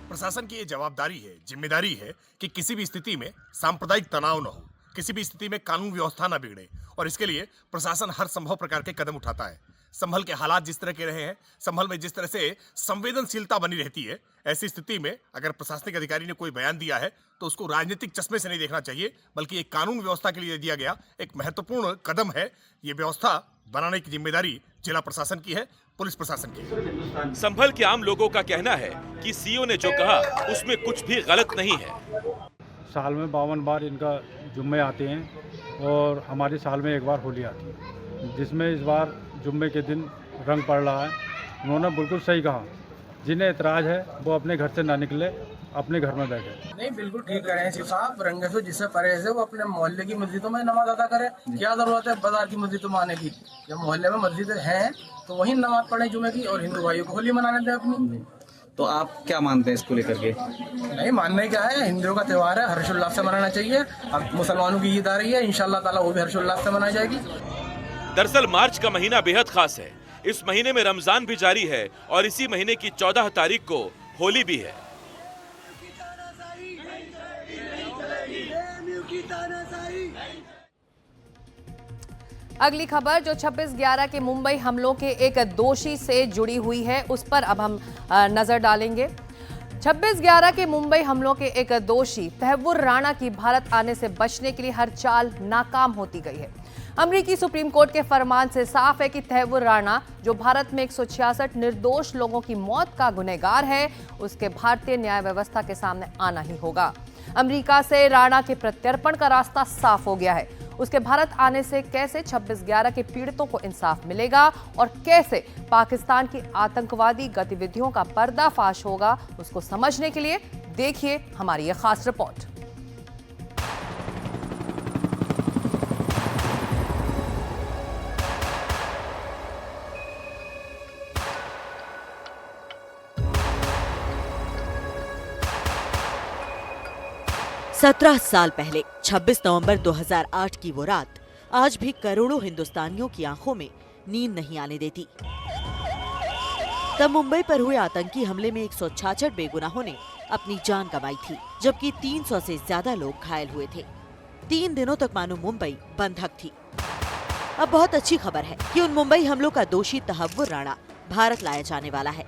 प्रशासन की ये जवाबदारी है, जिम्मेदारी है कि किसी भी स्थिति में सांप्रदायिक तनाव न हो, किसी भी स्थिति में कानून व्यवस्था न बिगड़े, और इसके लिए प्रशासन हर संभव प्रकार के कदम उठाता है। संभल के हालात जिस तरह के रहे हैं, संभल में जिस तरह से संवेदनशीलता बनी रहती है, ऐसी स्थिति में अगर प्रशासनिक अधिकारी ने कोई बयान दिया है तो उसको राजनीतिक चश्मे से नहीं देखना चाहिए, बल्कि एक कानून व्यवस्था के लिए दिया गया एक महत्वपूर्ण कदम है। ये व्यवस्था बनाने की जिम्मेदारी जिला प्रशासन की है, पुलिस प्रशासन की है। संभल के आम लोगों का कहना है कि सीईओ ने जो कहा उसमें कुछ भी गलत नहीं है। साल में 52 बार इनका जुम्मे आते हैं और हमारे साल में एक बार होली आती है, जिसमें इस बार जुम्मे के दिन रंग पड़ रहा है। उन्होंने बिल्कुल सही कहा, जिन्हें एतराज़ है वो अपने घर से ना निकले, अपने घर में बैठे। नहीं, बिल्कुल ठीक करें हैं साहब। रंगे से जिससे परहेज है वो अपने मोहल्ले की मस्जिदों में नमाज अदा करे। क्या जरूरत है बाजार की मस्जिदों में आने की? जब मोहल्ले में मस्जिद हैं तो वहीं नमाज पढ़े जुमे की, और हिंदू भाइयों को होली मनाने दें अपनी। तो आप क्या मानते हैं इसको लेकर के? नहीं मानने क्या है, हिंदुओं का त्योहार है, हर्षोल्लास से मनाना चाहिए। अब मुसलमानों की ईद आ रही है, इंशाअल्लाह ताला वो भी हर्षोल्लास से मनाई जाएगी। दरअसल मार्च का महीना बेहद खास है। इस महीने में रमजान भी जारी है और इसी महीने की 14 तारीख को होली भी है। अगली खबर जो 26/11 के मुंबई हमलों के एक दोषी से जुड़ी हुई है, उस पर अब हम नजर डालेंगे। 26/11 के मुंबई हमलों के एक दोषी तहव्वुर राणा की भारत आने से बचने के लिए हर चाल नाकाम होती गई है। अमेरिकी सुप्रीम कोर्ट के फरमान से साफ है कि तहव्वुर राणा, जो भारत में 166 निर्दोष लोगों की मौत का गुनहगार है, उसके भारतीय न्याय व्यवस्था के सामने आना ही होगा। अमेरिका से राणा के प्रत्यर्पण का रास्ता साफ हो गया है। उसके भारत आने से कैसे 26/11 के पीड़ितों को इंसाफ मिलेगा और कैसे पाकिस्तान की आतंकवादी गतिविधियों का पर्दाफाश होगा, उसको समझने के लिए देखिए हमारी यह खास रिपोर्ट। सत्रह साल पहले 26 नवंबर 2008 की वो रात आज भी करोड़ों हिंदुस्तानियों की आंखों में नींद नहीं आने देती। तब मुंबई पर हुए आतंकी हमले में 166 बेगुनाहों ने अपनी जान गंवाई थी, जबकि 300 से ज्यादा लोग घायल हुए थे। 3 दिनों तक मानो मुंबई बंधक थी। अब बहुत अच्छी खबर है कि उन मुंबई हमलों का दोषी तहव्वुर राणा भारत लाया जाने वाला है।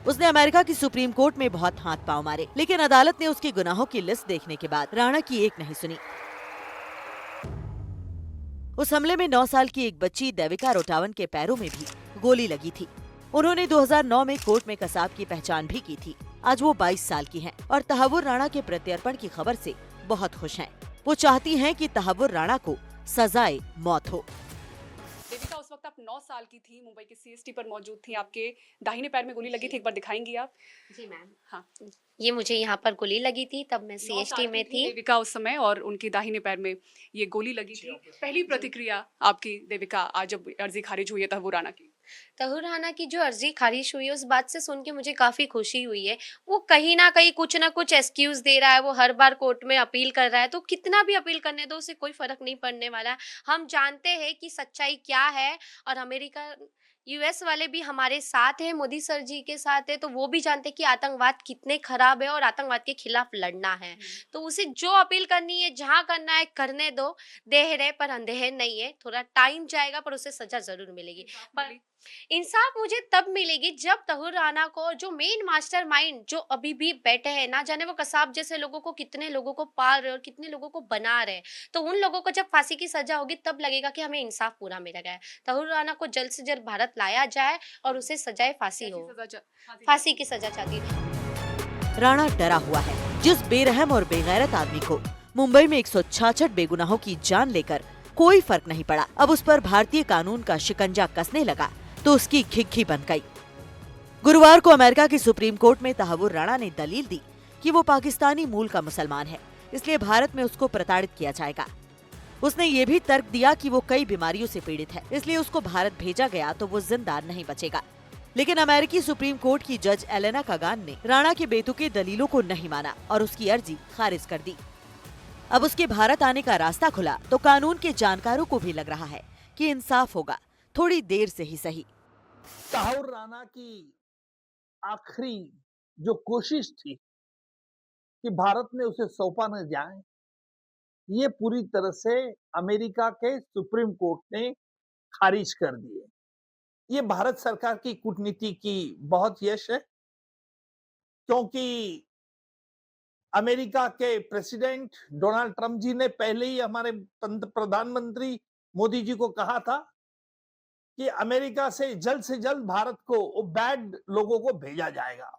उसने अमेरिका की सुप्रीम कोर्ट में बहुत हाथ पांव मारे, लेकिन अदालत ने उसके गुनाहों की लिस्ट देखने के बाद राणा की एक नहीं सुनी। उस हमले में 9 साल की एक बच्ची देविका रोटावन के पैरों में भी गोली लगी थी। उन्होंने 2009 में कोर्ट में कसाब की पहचान भी की थी। आज वो 22 साल की हैं और तहव्वुर राणा के प्रत्यर्पण की खबर से बहुत खुश हैं। वो चाहती हैं कि तहव्वुर राणा को सजाए मौत हो। देविका, उस वक्त आप 9 साल की थी, मुंबई के सीएसटी पर मौजूद थी, आपके दाहिने पैर में गोली लगी थी, एक बार दिखाएंगी आप? जी मैम। हाँ, ये मुझे यहाँ पर गोली लगी थी, तब मैं सीएसटी में थी। देविका उस समय, और उनके दाहिने पैर में ये गोली लगी थी। पहली प्रतिक्रिया आपकी देविका आज जब अर्जी खारिज हुई है तहव्वुर राणा की? तहव्वुर राणा की जो अर्जी खारिज हुई है उस बात से सुन के मुझे काफ़ी खुशी हुई है। वो कहीं ना कहीं कुछ ना कुछ एक्सक्यूज़ दे रहा है, वो हर बार कोर्ट में अपील कर रहा है, तो कितना भी अपील करने दो उसे कोई फ़र्क नहीं पड़ने वाला है। हम जानते हैं कि सच्चाई क्या है, और अमेरिका यूएस वाले भी हमारे साथ हैं, मोदी सर जी के साथ है, तो वो भी जानते हैं कि आतंकवाद कितने खराब है और आतंकवाद के खिलाफ लड़ना है। तो उसे जो अपील करनी है, जहाँ करना है करने दो। देर है पर अंधेर नहीं है, थोड़ा टाइम जाएगा पर उसे सजा जरूर मिलेगी। पर इंसाफ मुझे तब मिलेगी जब तहव्वुर राणा को, जो मेन मास्टरमाइंड जो अभी भी बैठे हैं, ना जाने वो कसाब जैसे लोगों को, कितने लोगों को पाल रहे और कितने लोगों को बना रहे, तो उन लोगों को जब फांसी की सजा होगी तब लगेगा कि हमें इंसाफ पूरा मिल गया है। तहव्वुर राणा को जल्द से जल्द भारत लाया जाए और उसे सजाए फांसी हो। फांसी की सजा चाहती हूँ। राणा डरा हुआ है। जिस बेरहम और बेगैरत आदमी को मुंबई में 166 बेगुनाहों की जान लेकर कोई फर्क नहीं पड़ा, अब उस पर भारतीय कानून का शिकंजा कसने लगा तो उसकी घिघी बन गई। गुरुवार को अमेरिका की सुप्रीम कोर्ट में तहव्वुर राणा ने दलील दी कि वो पाकिस्तानी मूल का मुसलमान है, इसलिए भारत में उसको प्रताड़ित किया जाएगा। उसने ये भी तर्क दिया कि वो कई बीमारियों से पीड़ित है, इसलिए उसको भारत भेजा गया तो वो जिंदा नहीं बचेगा। लेकिन अमेरिकी सुप्रीम कोर्ट की जज एलेना कागान ने राणा के बेतुके दलीलों को नहीं माना और उसकी अर्जी खारिज कर दी। अब उसके भारत आने का रास्ता खुला तो कानून के जानकारों को भी लग रहा है कि इंसाफ होगा, थोड़ी देर से ही सही। तहव्वुर राणा की आखिरी जो कोशिश थी कि भारत में उसे सौंपा न जाए, ये पूरी तरह से अमेरिका के सुप्रीम कोर्ट ने खारिज कर दिए। ये भारत सरकार की कूटनीति की बहुत यश है, क्योंकि अमेरिका के प्रेसिडेंट डोनाल्ड ट्रंप जी ने पहले ही हमारे प्रधानमंत्री मोदी जी को कहा था कि अमेरिका से जल्द भारत को वो बैड लोगों को भेजा जाएगा।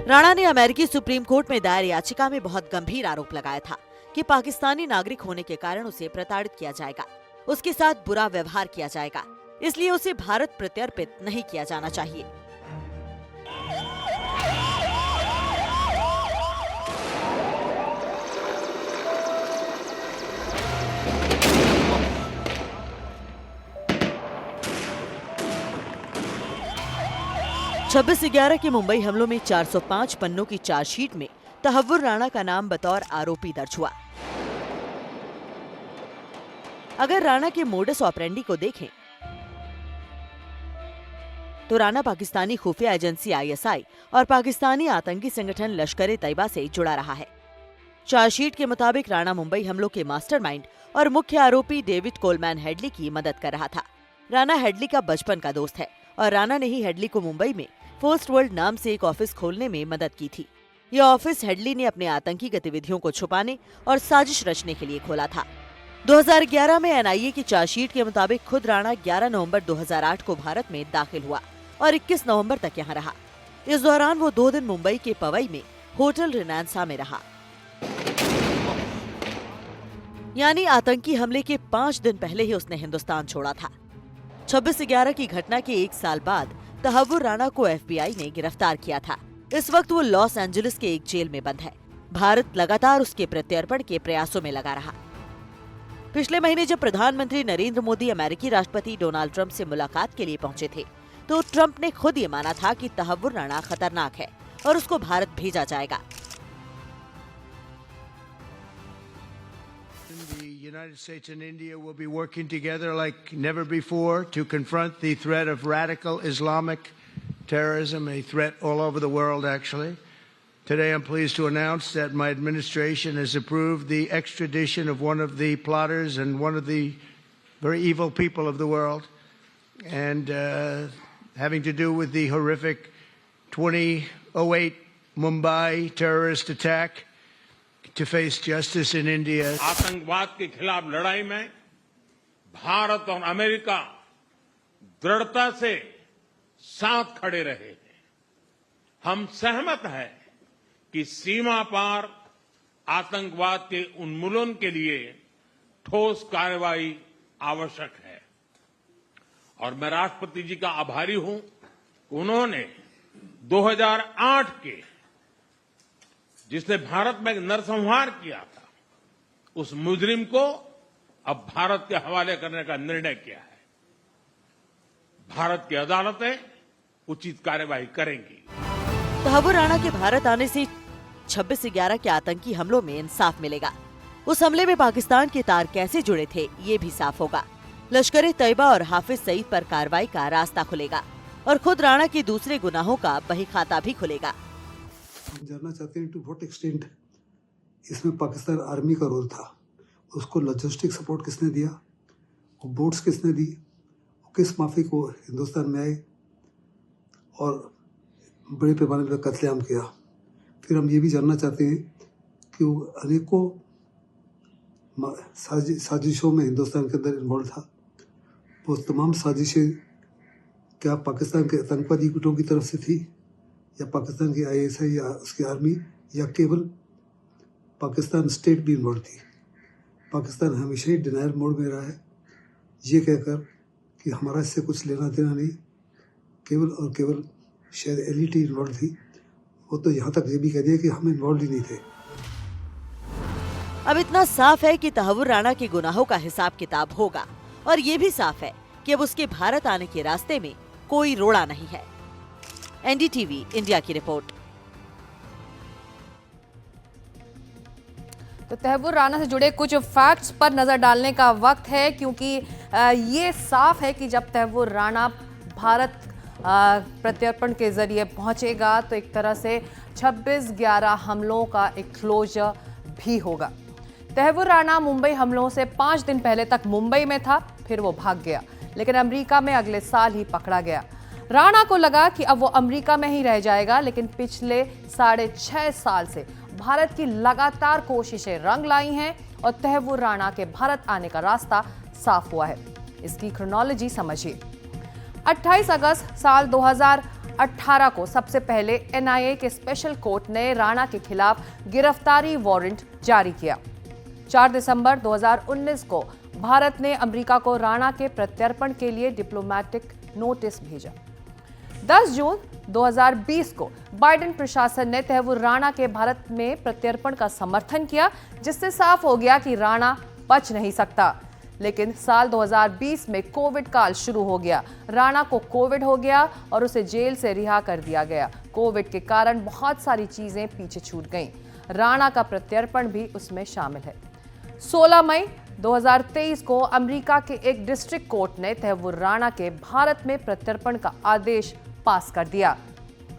राणा ने अमेरिकी सुप्रीम कोर्ट में दायर याचिका में बहुत गंभीर आरोप लगाया था कि पाकिस्तानी नागरिक होने के कारण उसे प्रताड़ित किया जाएगा, उसके साथ बुरा व्यवहार किया जाएगा, इसलिए उसे भारत प्रत्यर्पित नहीं किया जाना चाहिए। छब्बीस 11 के मुंबई हमलों में 405 पन्नों की चार्जशीट में तहव्वुर राणा का नाम बतौर आरोपी दर्ज हुआ। अगर राणा के मोडस ऑपरेंडी को देखें तो राणा पाकिस्तानी खुफिया एजेंसी आईएसआई और पाकिस्तानी आतंकी संगठन लश्कर ए तैयबा से जुड़ा रहा है। चार्जशीट के मुताबिक राणा मुंबई हमलों के मास्टरमाइंड और मुख्य आरोपी डेविड कोलमैन हेडली की मदद कर रहा था। राणा हेडली का बचपन का दोस्त है और राणा ने ही हेडली को मुंबई में फर्स्ट वर्ल्ड नाम से एक ऑफिस खोलने में मदद की थी। यह ऑफिस हेडली ने अपने आतंकी गतिविधियों को छुपाने और साजिश रचने के लिए खोला था। 2011 में एनआईए की चार्जशीट के मुताबिक खुद राणा 11 नवंबर 2008 को भारत में दाखिल हुआ और 21 नवंबर तक यहाँ रहा। इस दौरान वो 2 दिन मुंबई के पवई में होटल रिनांसा में रहा। यानी आतंकी हमले के 5 दिन पहले ही उसने हिंदुस्तान छोड़ा था। 26/11 की घटना के 1 साल बाद तहव्वुर राणा को एफबीआई ने गिरफ्तार किया था। इस वक्त वो लॉस एंजलिस के एक जेल में बंद है। भारत लगातार उसके प्रत्यर्पण के प्रयासों में लगा रहा। पिछले महीने जब प्रधानमंत्री नरेंद्र मोदी अमेरिकी राष्ट्रपति डोनाल्ड ट्रंप से मुलाकात के लिए पहुंचे थे, तो ट्रंप ने खुद ये माना था कि तहव्वुर राणा खतरनाक है और उसको भारत भेजा जाएगा। The United States and India will be working together like never before to confront the threat of radical Islamic terrorism, a threat all over the world, actually. Today, I'm pleased to announce that my administration has approved the extradition of one of the plotters and one of the very evil people of the world, and having to do with the horrific 2008 Mumbai terrorist attack, to face justice in India. आतंकवाद के खिलाफ लड़ाई में भारत और America दृढ़ता से साथ खड़े रहे हैं। हम सहमत हैं कि सीमा पार आतंकवाद के उन्मूलन के लिए ठोस कार्रवाई आवश्यक है और मैं राष्ट्रपति जी का आभारी हूं। उन्होंने 2008 के जिसने भारत में नरसंहार किया था उस मुजरिम को अब भारत के हवाले करने का निर्णय किया है। भारत की अदालतें उचित कार्यवाही करेंगी। तहव्वुर राणा के भारत आने से 26/11 के आतंकी हमलों में इंसाफ मिलेगा। उस हमले में पाकिस्तान के तार कैसे जुड़े थे ये भी साफ होगा। लश्कर-ए-तैयबा और हाफिज सईद पर कार्रवाई का रास्ता खुलेगा और खुद राणा के दूसरे गुनाहों का बही खाता भी खुलेगा। जानना चाहते हैं टू व्हाट एक्सटेंट इसमें पाकिस्तान आर्मी का रोल था, उसको लॉजिस्टिक सपोर्ट किसने दिया, वो बोट्स किसने दी, किस माफी को हिंदुस्तान में आए और बड़े पैमाने पर कत्लेआम किया। फिर हम ये भी जानना चाहते हैं कि वो अनेकों साजिशों में हिंदुस्तान के अंदर इन्वॉल्व था। वो तमाम साजिशें क्या पाकिस्तान के आतंकवादी गुटों की तरफ से थी या पाकिस्तान की ISI या उसकी आर्मी या केवल पाकिस्तान स्टेट भी इन्वॉल्व थी। पाकिस्तान हमेशा ही डिनायल मोड में रहा है, ये कहकर कि हमारा इससे कुछ लेना देना नहीं, केवल और केवल शायद LET इन्वॉल्व थी। वो तो यहाँ तक ये भी कह दिया कि हम इन्वॉल्व ही नहीं थे। अब इतना साफ है कि तहव्वुर राणा के गुनाहों का हिसाब किताब होगा और ये भी साफ है कि अब उसके भारत आने के रास्ते में कोई रोड़ा नहीं है। NDTV इंडिया की रिपोर्ट। तो तहव्वुर राणा से जुड़े कुछ फैक्ट्स पर नजर डालने का वक्त है, क्योंकि ये साफ है कि जब तहव्वुर राणा भारत प्रत्यर्पण के जरिए पहुंचेगा तो एक तरह से 26/11 हमलों का एक क्लोजर भी होगा। तहव्वुर राणा मुंबई हमलों से 5 दिन पहले तक मुंबई में था, फिर वो भाग गया, लेकिन अमेरिका में अगले साल ही पकड़ा गया। राणा को लगा कि अब वो अमेरिका में ही रह जाएगा, लेकिन पिछले 6.5 साल से भारत की लगातार कोशिशें रंग लाई हैं और तहव्वुर राणा के भारत आने का रास्ता साफ हुआ है। इसकी क्रोनोलॉजी समझिए। 28 अगस्त साल 2018 को सबसे पहले NIA के स्पेशल कोर्ट ने राणा के खिलाफ गिरफ्तारी वारंट जारी किया। 4 दिसंबर 2019 को भारत ने अमेरिका को राणा के प्रत्यर्पण के लिए डिप्लोमेटिक नोटिस भेजा। 10 जून 2020 को बाइडेन प्रशासन ने तहव्वुर राणा के भारत में प्रत्यर्पण का समर्थन किया, जिससे साफ हो गया कि राणा बच नहीं सकता। लेकिन साल 2020 में कोविड काल शुरू हो गया। राणा को कोविड हो गया और उसे जेल से रिहा कर दिया गया। कोविड के कारण बहुत सारी चीजें पीछे छूट गईं। राणा का प्रत्यर्पण भी उसमें शामिल है। 16 मई 2023 को अमेरिका के एक डिस्ट्रिक्ट कोर्ट ने तहव्वुर राणा के भारत में प्रत्यर्पण का आदेश पास कर दिया।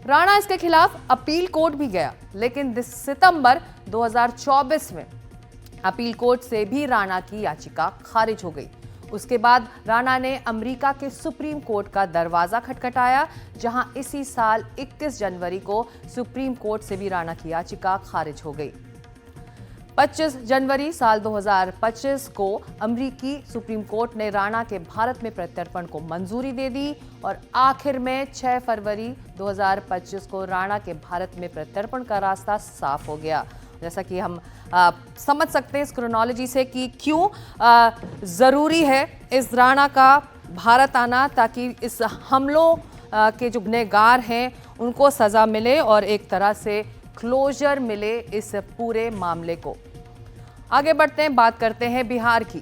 राणा इसके खिलाफ अपील कोर्ट भी गया, लेकिन सितंबर 2024 में अपील कोर्ट से भी राणा की याचिका खारिज हो गई। उसके बाद राणा ने अमेरिका के सुप्रीम कोर्ट का दरवाजा खटखटाया, जहां इसी साल 21 जनवरी को सुप्रीम कोर्ट से भी राणा की याचिका खारिज हो गई। 25 जनवरी साल 2025 को अमेरिकी सुप्रीम कोर्ट ने राणा के भारत में प्रत्यर्पण को मंजूरी दे दी और आखिर में 6 फरवरी 2025 को राणा के भारत में प्रत्यर्पण का रास्ता साफ हो गया। जैसा कि हम समझ सकते हैं इस क्रोनोलॉजी से कि क्यों ज़रूरी है इस राणा का भारत आना, ताकि इस हमलों के जो गुनहगार हैं उनको सज़ा मिले और एक तरह से क्लोजर मिले इस पूरे मामले को। आगे बढ़ते हैं, बात करते हैं बिहार की।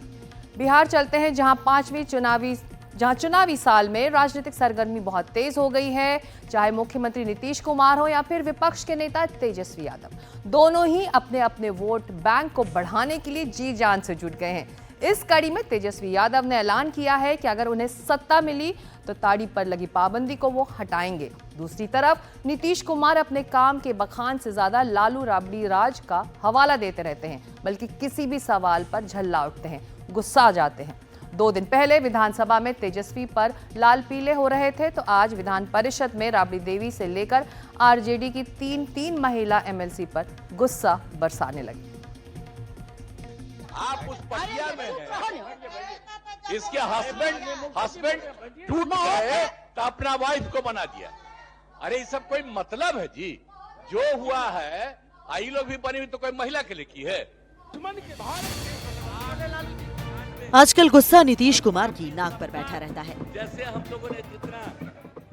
बिहार चलते हैं, जहां चुनावी साल में राजनीतिक सरगर्मी बहुत तेज हो गई है। चाहे मुख्यमंत्री नीतीश कुमार हो या फिर विपक्ष के नेता तेजस्वी यादव, दोनों ही अपने अपने वोट बैंक को बढ़ाने के लिए जी जान से जुट गए हैं। इस कड़ी में तेजस्वी यादव ने ऐलान किया है कि अगर उन्हें सत्ता मिली तो ताड़ी पर लगी पाबंदी को वो हटाएंगे। दूसरी तरफ नीतीश कुमार अपने काम के बखान से ज्यादा लालू राबड़ी राज का हवाला देते रहते हैं, बल्कि किसी भी सवाल पर झल्ला उठते हैं, गुस्सा आ जाते हैं। 2 दिन पहले विधानसभा में तेजस्वी पर लाल पीले हो रहे थे, तो आज विधान परिषद में राबड़ी देवी से लेकर RJD की 3 महिला MLC पर गुस्सा बरसाने लगी। आप उस प्रक्रिया में हैं। इसके हस्बैंड टूट गए तो अपना वाइफ को बना दिया। अरे ये सब कोई मतलब है जी? जो हुआ है आई लोग भी बनी हुई तो कोई महिला के लिए की है। आजकल गुस्सा नीतीश कुमार की नाक पर बैठा रहता है। जैसे हम लोगों ने जितना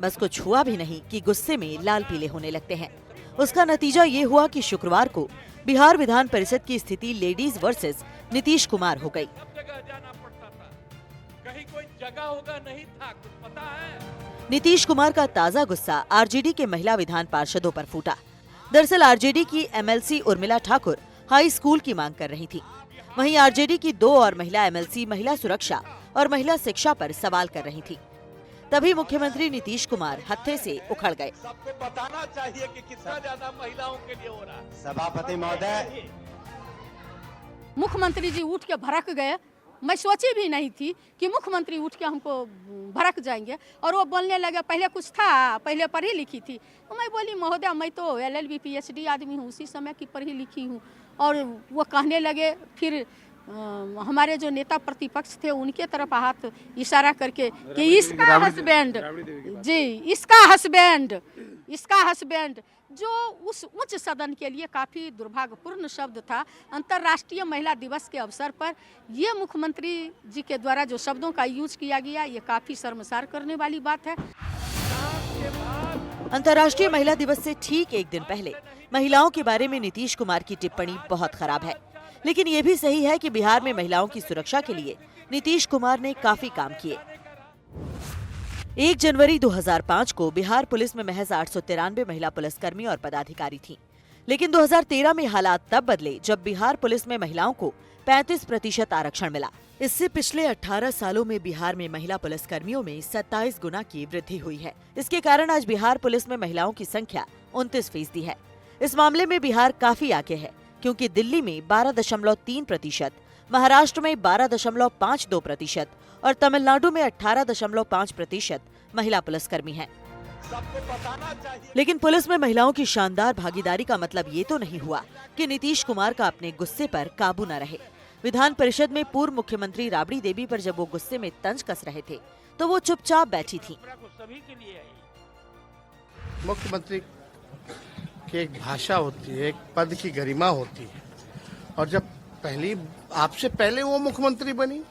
बस कुछ हुआ भी नहीं कि गुस्से में लाल पीले होने लगते हैं। उसका नतीजा ये हुआ कि शुक्रवार को बिहार विधान परिषद की स्थिति लेडीज वर्सेस नीतीश कुमार हो गई। कहीं कोई जगह होगा नहीं था, कुछ पता है? नीतीश कुमार का ताजा गुस्सा आरजेडी के महिला विधान पार्षदों पर फूटा। दरअसल आरजेडी की MLC Urmila Thakur high school की मांग कर रही थी। वहीं आरजेडी की 2 और महिला एमएलसी महिला सुरक्षा और महिला शिक्षा पर सवाल कर रही थी। तभी मुख्यमंत्री नीतीश कुमार हत्थे से उखड़ गए। सबको बताना चाहिए कि कितना ज्यादा महिलाओं के लिए हो रहा है। सभापति महोदय, मुख्यमंत्री जी उठ के भड़क गए। मैं सोची भी नहीं थी कि मुख्यमंत्री उठ के हमको भड़क जाएंगे। और वो बोलने लगे, पहले कुछ था, पहले पढ़ी लिखी थी। तो मैं बोली, महोदय मैं तो LLB PhD आदमी हूँ, उसी समय की पढ़ी लिखी हूँ। और वो कहने लगे, फिर हमारे जो नेता प्रतिपक्ष थे उनके तरफ हाथ इशारा करके कि इसका हस्बैंड जी, इसका हस्बैंड जो उस उच्च सदन के लिए काफ़ी दुर्भाग्यपूर्ण शब्द था। अंतर्राष्ट्रीय महिला दिवस के अवसर पर ये मुख्यमंत्री जी के द्वारा जो शब्दों का यूज किया गया, ये काफ़ी शर्मसार करने वाली बात है। अंतर्राष्ट्रीय महिला दिवस से ठीक एक दिन पहले महिलाओं के बारे में नीतीश कुमार की टिप्पणी बहुत खराब है। लेकिन ये भी सही है कि बिहार में महिलाओं की सुरक्षा के लिए नीतीश कुमार ने काफी काम किए। 1 जनवरी 2005 को बिहार पुलिस में महज 893 महिला पुलिसकर्मी और पदाधिकारी थीं। लेकिन 2013 में हालात तब बदले जब बिहार पुलिस में महिलाओं को 35% आरक्षण मिला। इससे पिछले 18 सालों में बिहार में महिला पुलिसकर्मियों में 27 गुना की वृद्धि हुई है। इसके कारण आज बिहार पुलिस में महिलाओं की संख्या 29% है। इस मामले में बिहार काफी आगे है, क्योंकि दिल्ली में 12.3%, महाराष्ट्र में 12.52% और तमिलनाडु में 18.5% महिला पुलिसकर्मी हैं। लेकिन पुलिस में महिलाओं की शानदार भागीदारी का मतलब ये तो नहीं हुआ कि नीतीश कुमार का अपने गुस्से पर काबू न रहे। विधान परिषद में पूर्व मुख्यमंत्री राबड़ी देवी पर जब वो गुस्से में तंज कस रहे थे तो वो चुपचाप बैठी थीं। मुख्यमंत्री की एक भाषा होती है, एक पद की गरिमा होती है। और जब आपसे पहले वो मुख्यमंत्री बनी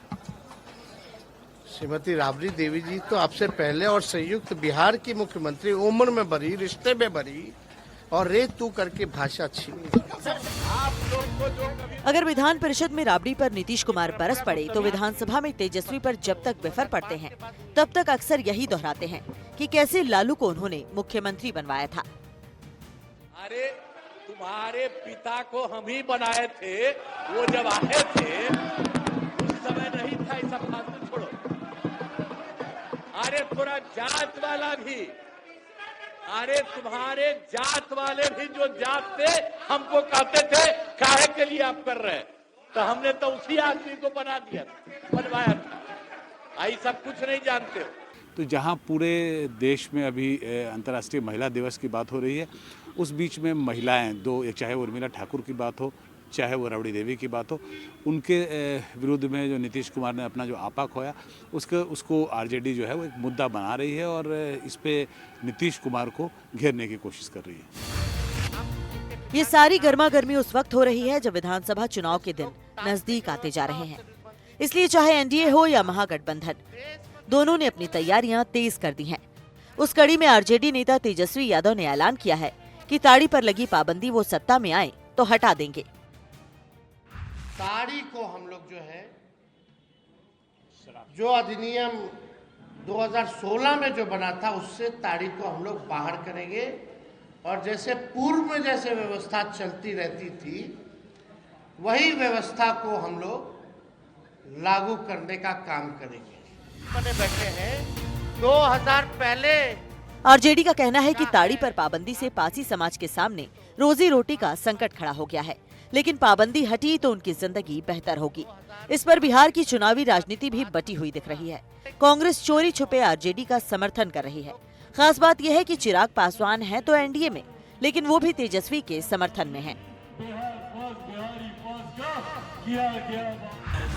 श्रीमती राबड़ी देवी जी, तो आपसे पहले और संयुक्त बिहार की मुख्यमंत्री उम्र में बड़ी, रिश्ते में बड़ी, और रे तू करके भाषा छीनी। अगर विधान परिषद में राबड़ी पर नीतीश कुमार बरस पड़े तो विधानसभा में तेजस्वी पर जब तक बिफर पड़ते हैं तब तक अक्सर यही दोहराते हैं कि कैसे लालू को उन्होंने मुख्यमंत्री बनवाया था। अरे तुम्हारे पिता को हम ही बनाए थे, वो जब आए थे उस समय नहीं था। ये सब फालतू छोड़ो। अरे थोड़ा जात वाला भी, अरे तुम्हारे जात वाले भी जो जात थे हमको कहते थे काहे के लिए आप कर रहे हैं, तो हमने तो उसी आदमी को बनवाया था। आई सब कुछ नहीं जानते हो। तो जहां पूरे देश में अभी अंतर्राष्ट्रीय महिला दिवस की बात हो रही है, उस बीच में महिलाएं दो, चाहे उर्मिला ठाकुर की बात हो, चाहे वो राबड़ी देवी की बात हो, उनके विरुद्ध में जो नीतीश कुमार ने अपना जो आपा खोया उसको आरजेडी जो है वो एक मुद्दा बना रही है और इस पे नीतीश कुमार को घेरने की कोशिश कर रही है। ये सारी गर्मा गर्मी उस वक्त हो रही है जब विधानसभा चुनाव के दिन नजदीक आते जा रहे हैं। इसलिए चाहे एनडीए हो या महागठबंधन, दोनों ने अपनी तैयारियां तेज कर दी हैं। उस कड़ी में आरजेडी नेता तेजस्वी यादव ने ऐलान किया है कि ताड़ी पर लगी पाबंदी वो सत्ता में आए तो हटा देंगे। ताड़ी को हम लोग जो है, जो अधिनियम 2016 में जो बना था, उससे ताड़ी को हम लोग बाहर करेंगे और जैसे पूर्व में जैसे व्यवस्था चलती रहती थी वही व्यवस्था को हम लोग लागू करने का काम करेंगे। बने बैठे हैं 2000 पहले। आरजेडी का कहना है कि ताड़ी पर पाबंदी से पासी समाज के सामने रोजी रोटी का संकट खड़ा हो गया है, लेकिन पाबंदी हटी तो उनकी जिंदगी बेहतर होगी। इस पर बिहार की चुनावी राजनीति भी बटी हुई दिख रही है। कांग्रेस चोरी छुपे आरजेडी का समर्थन कर रही है। खास बात यह है कि चिराग पासवान है तो एनडीए में, लेकिन वो भी तेजस्वी के समर्थन में हैं।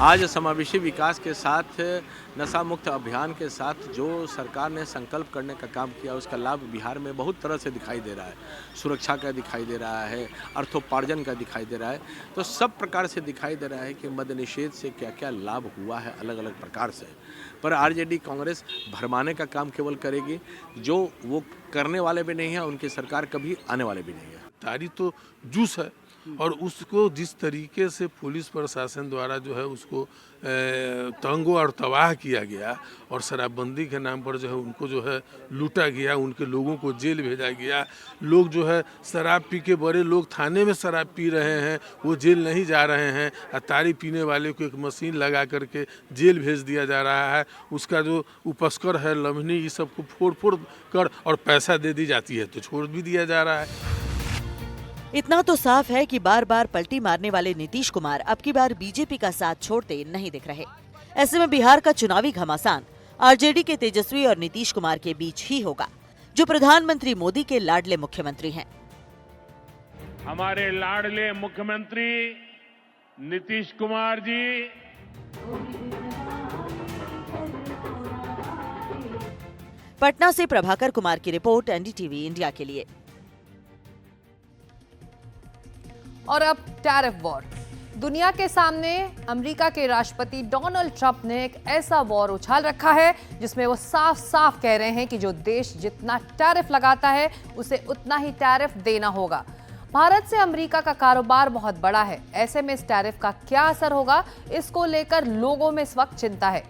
आज समावेशी विकास के साथ, नशा मुक्त अभियान के साथ जो सरकार ने संकल्प करने का काम किया, उसका लाभ बिहार में बहुत तरह से दिखाई दे रहा है। सुरक्षा का दिखाई दे रहा है, अर्थोपार्जन का दिखाई दे रहा है, तो सब प्रकार से दिखाई दे रहा है कि मद्य निषेध से क्या क्या लाभ हुआ है अलग अलग प्रकार से। पर आरजेडी कांग्रेस भरमाने का काम केवल करेगी, जो वो करने वाले भी नहीं है, उनकी सरकार कभी आने वाले भी नहीं है। तारी तो जूस है और उसको जिस तरीके से पुलिस प्रशासन द्वारा जो है उसको तंगो और तबाह किया गया और शराबबंदी के नाम पर जो है उनको जो है लूटा गया, उनके लोगों को जेल भेजा गया। लोग जो है शराब पी के, बड़े लोग थाने में शराब पी रहे हैं, वो जेल नहीं जा रहे हैं, और तारी पीने वाले को एक मशीन लगा करके जेल भेज दिया जा रहा है। उसका जो उपस्कर है, लम्हनी, ये सब को फोड़ फोड़ कर और पैसा दे दी जाती है तो छोड़ भी दिया जा रहा है। इतना तो साफ है कि बार बार पलटी मारने वाले नीतीश कुमार अब की बार बीजेपी का साथ छोड़ते नहीं दिख रहे। ऐसे में बिहार का चुनावी घमासान आरजेडी के तेजस्वी और नीतीश कुमार के बीच ही होगा, जो प्रधानमंत्री मोदी के लाडले मुख्यमंत्री हैं। हमारे लाडले मुख्यमंत्री नीतीश कुमार जी पटना से प्रभाकर कुमार की रिपोर्ट, एनडीटीवी इंडिया के लिए। और अब टैरिफ वॉर। दुनिया के सामने अमेरिका के राष्ट्रपति डोनाल्ड ट्रंप ने एक ऐसा वॉर उछाल रखा है जिसमें वो साफ साफ कह रहे हैं कि जो देश जितना टैरिफ लगाता है उसे उतना ही टैरिफ देना होगा। भारत से अमेरिका का कारोबार बहुत बड़ा है, ऐसे में इस टैरिफ का क्या असर होगा, इसको लेकर लोगों में इस वक्त चिंता है।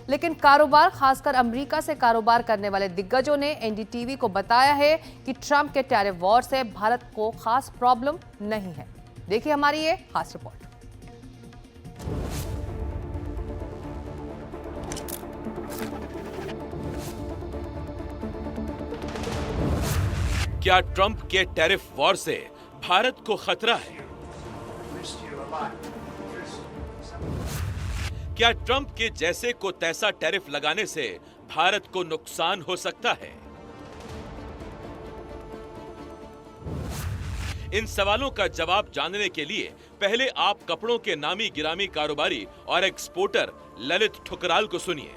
लेकिन कारोबार, खासकर अमेरिका से कारोबार करने वाले दिग्गजों ने एनडीटीवी को बताया है कि ट्रंप के टैरिफ वॉर से भारत को खास प्रॉब्लम नहीं है। देखिए हमारी ये खास रिपोर्ट। क्या ट्रंप के टैरिफ वॉर से भारत को खतरा है? क्या ट्रंप के जैसे को तैसा टैरिफ लगाने से भारत को नुकसान हो सकता है? इन सवालों का जवाब जानने के लिए पहले आप कपड़ों के नामी गिरामी कारोबारी और एक्सपोर्टर ललित ठुकराल को सुनिए।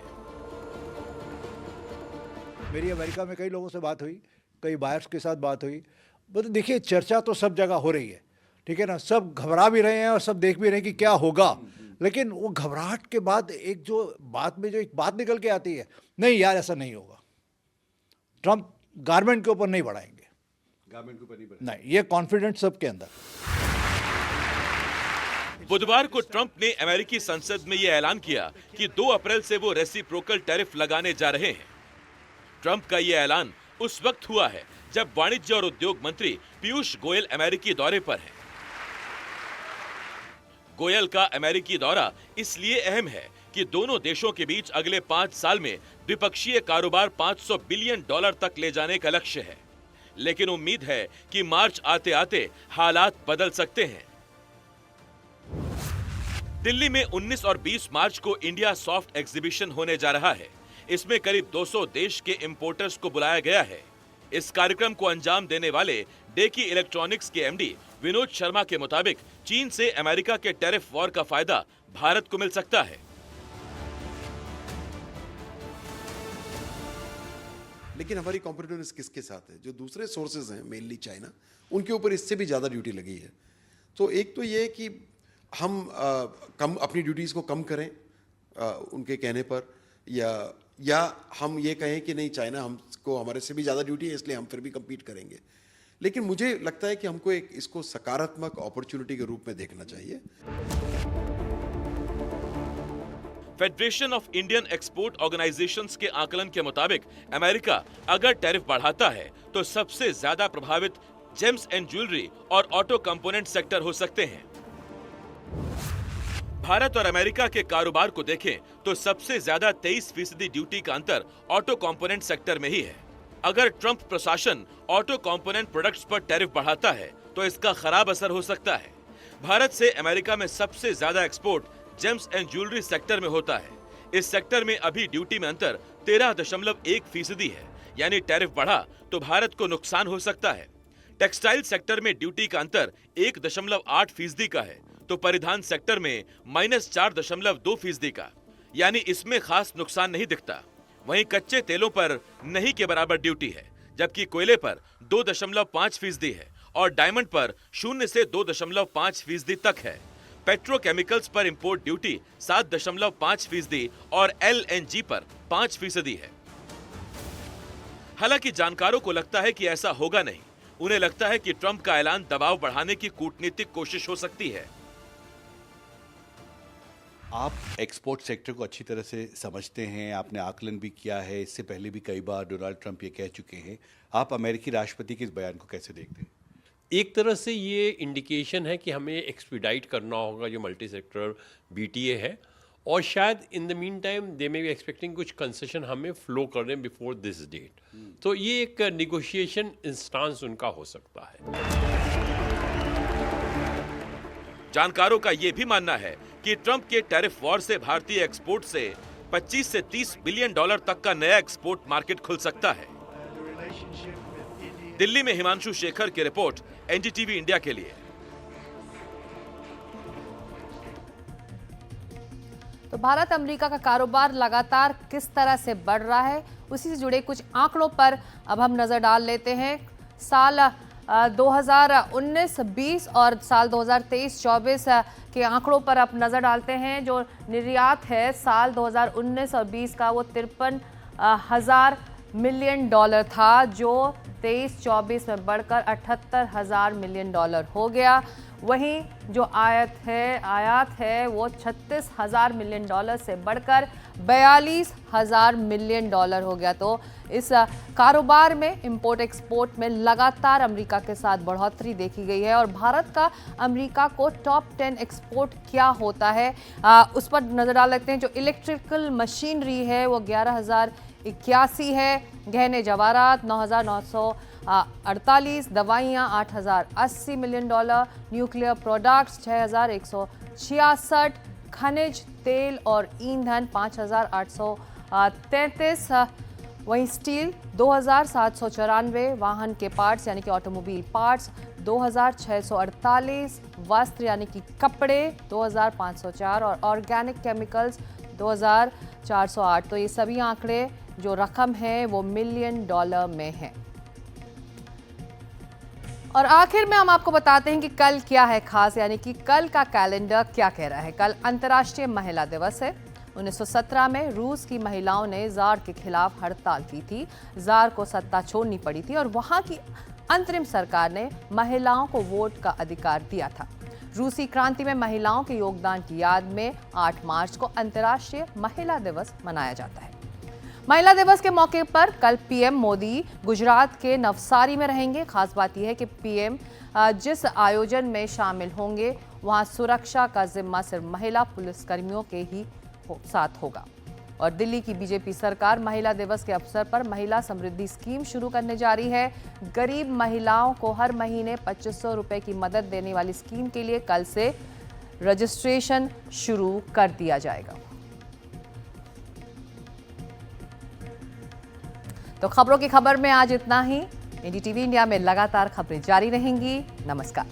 मेरी अमेरिका में कई लोगों से बात हुई, कई बायर्स के साथ बात हुई। मतलब देखिए, चर्चा तो सब जगह हो रही है, ठीक है ना, सब घबरा भी रहे हैं और सब देख भी रहे हैं कि क्या होगा। लेकिन वो घबराहट के बाद एक बात निकल के आती है, नहीं यार ऐसा नहीं होगा, ट्रंप गारमेंट के ऊपर नहीं बढ़ाएंगे, गारमेंट के ऊपर नहीं, ये कॉन्फिडेंस सबके अंदर। बुधवार को ट्रंप ने अमेरिकी संसद में यह ऐलान किया कि 2 अप्रैल से वो रेसिप्रोकल टैरिफ लगाने जा रहे हैं। ट्रंप का यह ऐलान उस वक्त हुआ है जब वाणिज्य और उद्योग मंत्री पीयूष गोयल अमेरिकी दौरे पर हैं। गोयल का अमेरिकी दौरा इसलिए अहम है कि दोनों देशों के बीच अगले 5 साल में द्विपक्षीय कारोबार $500 बिलियन तक ले जाने का लक्ष्य है। लेकिन उम्मीद है कि मार्च आते आते हालात बदल सकते हैं। दिल्ली में 19 और 20 मार्च को इंडिया सॉफ्ट एग्जीबिशन होने जा रहा है। इसमें करीब 200 देश के इंपोर्टर्स को बुलाया गया है। इस कार्यक्रम को अंजाम देने वाले डेकी इलेक्ट्रॉनिक्स के एमडी विनोद शर्मा के मुताबिक चीन से अमेरिका के टैरिफ वॉर का फायदा भारत को मिल सकता है। लेकिन हमारी कॉम्पिटिटिवनेस किसके साथ है? जो दूसरे सोर्सेज हैं, मेनली चाइना, उनके ऊपर इससे भी ज़्यादा ड्यूटी लगी है। तो एक तो ये कि हम कम अपनी ड्यूटीज़ को कम करें उनके कहने पर, या हम ये कहें कि नहीं, चाइना हमको हमारे से भी ज़्यादा ड्यूटी है इसलिए हम फिर भी कम्पीट करेंगे। लेकिन मुझे लगता है कि हमको इसको सकारात्मक अपॉर्चुनिटी के रूप में देखना चाहिए। Federation of Indian export organisations के आकलन के मुताबिक अमेरिका अगर टैरिफ बढ़ाता है तो सबसे ज्यादा प्रभावित जेम्स एंड ज्वेलरी और ऑटो कंपोनेंट सेक्टर हो सकते हैं। भारत और अमेरिका के कारोबार को देखें तो सबसे ज्यादा 23% ड्यूटी का अंतर ऑटो कंपोनेंट सेक्टर में ही है। अगर ट्रंप प्रशासन ऑटो कंपोनेंट प्रोडक्ट्स पर टैरिफ बढ़ाता है तो इसका खराब असर हो सकता है। भारत से अमेरिका में सबसे ज्यादा export James and jewellery sector में होता है। इस सेक्टर में अभी ड्यूटी में अंतर 13.1% है, यानी टैरिफ बढ़ा तो भारत को नुकसान हो सकता है। टेक्सटाइल सेक्टर में ड्यूटी का अंतर 1.8% का है, तो परिधान सेक्टर में -4.2% का, यानी इसमें खास नुकसान नहीं दिखता। वहीं कच्चे तेलों पर नहीं के बराबर ड्यूटी है, जबकि कोयले पर 2.5% है और डायमंड पर 0 से 2.5% तक है। पेट्रोकेमिकल्स पर इंपोर्ट ड्यूटी 7.5% और LNG पर 5% है। हालांकि जानकारों को लगता है कि ऐसा होगा नहीं। उन्हें लगता है कि ट्रंप का ऐलान दबाव बढ़ाने की कूटनीतिक कोशिश हो सकती है। आप एक्सपोर्ट सेक्टर को अच्छी तरह से समझते हैं, आपने आकलन भी किया है, इससे पहले भी कई बार डोनाल्ड ट्रंप ये कह चुके हैं। आप अमेरिकी राष्ट्रपति के इस बयान को कैसे देखते हैं? एक तरह से ये इंडिकेशन है कि हमें एक्सपीडाइट करना होगा जो मल्टी सेक्टर BTA है, और शायद in the mean time they may be expecting कुछ कंसेशन हमें फ्लो कर दें बिफोर दिस डेट। तो ये एक निगोशिएशन इंस्टांस उनका हो सकता है। जानकारों का यह भी मानना है कि ट्रंप के टैरिफ वॉर से भारतीय एक्सपोर्ट से 25 से 30 बिलियन डॉलर तक का नया एक्सपोर्ट मार्केट खुल सकता है। दिल्ली में हिमांशु शेखर की रिपोर्ट, NDTV इंडिया के लिए। तो भारत अमेरिका का कारोबार लगातार किस तरह से बढ़ रहा है, उसी से जुड़े कुछ आंकड़ों पर अब हम नजर डाल लेते हैं। साल 2019-20 और साल 2023-24 के आंकड़ों पर अब नजर डालते हैं। जो निर्यात है साल 2019 और 20 का वो 53,000 मिलियन डॉलर था, जो 23-24 में बढ़कर 78,000 मिलियन डॉलर हो गया। वहीं जो आयात है वो 36,000 मिलियन डॉलर से बढ़कर 42,000 मिलियन डॉलर हो गया। तो इस कारोबार में इंपोर्ट एक्सपोर्ट में लगातार अमेरिका के साथ बढ़ोतरी देखी गई है। और भारत का अमेरिका को टॉप 10 एक्सपोर्ट क्या होता है उस पर नजर डाल लेते हैं। जो इलेक्ट्रिकल मशीनरी है वो 11,081 है, गहने जवाहरात 9,948, दवाइयाँ 8,080 मिलियन डॉलर, न्यूक्लियर प्रोडक्ट्स 6,166, खनिज तेल और ईंधन 5,833, वहीं स्टील 2,794, वाहन के पार्ट्स यानी कि ऑटोमोबाइल पार्ट्स 2,648, वस्त्र यानी कि कपड़े 2,504 और ऑर्गेनिक केमिकल्स 2,408। तो ये सभी आंकड़े जो रकम है वो मिलियन डॉलर में है। और आखिर में हम आपको बताते हैं कि कल क्या है खास, यानी कि कल का कैलेंडर क्या कह रहा है। कल अंतर्राष्ट्रीय महिला दिवस है। 1917 में रूस की महिलाओं ने जार के खिलाफ हड़ताल की थी। जार को सत्ता छोड़नी पड़ी थी और वहां की अंतरिम सरकार ने महिलाओं को वोट का अधिकार दिया था। रूसी क्रांति में महिलाओं के योगदान की याद में 8 मार्च को अंतर्राष्ट्रीय महिला दिवस मनाया जाता है। महिला दिवस के मौके पर कल PM मोदी गुजरात के नवसारी में रहेंगे। खास बात यह है कि PM जिस आयोजन में शामिल होंगे वहां सुरक्षा का जिम्मा सिर्फ महिला पुलिसकर्मियों के ही साथ होगा। और दिल्ली की BJP सरकार महिला दिवस के अवसर पर महिला समृद्धि स्कीम शुरू करने जा रही है। गरीब महिलाओं को हर महीने 2,500 रुपए की मदद देने वाली स्कीम के लिए कल से रजिस्ट्रेशन शुरू कर दिया जाएगा। तो खबरों की खबर में आज इतना ही। NDTV इंडिया में लगातार खबरें जारी रहेंगी। नमस्कार।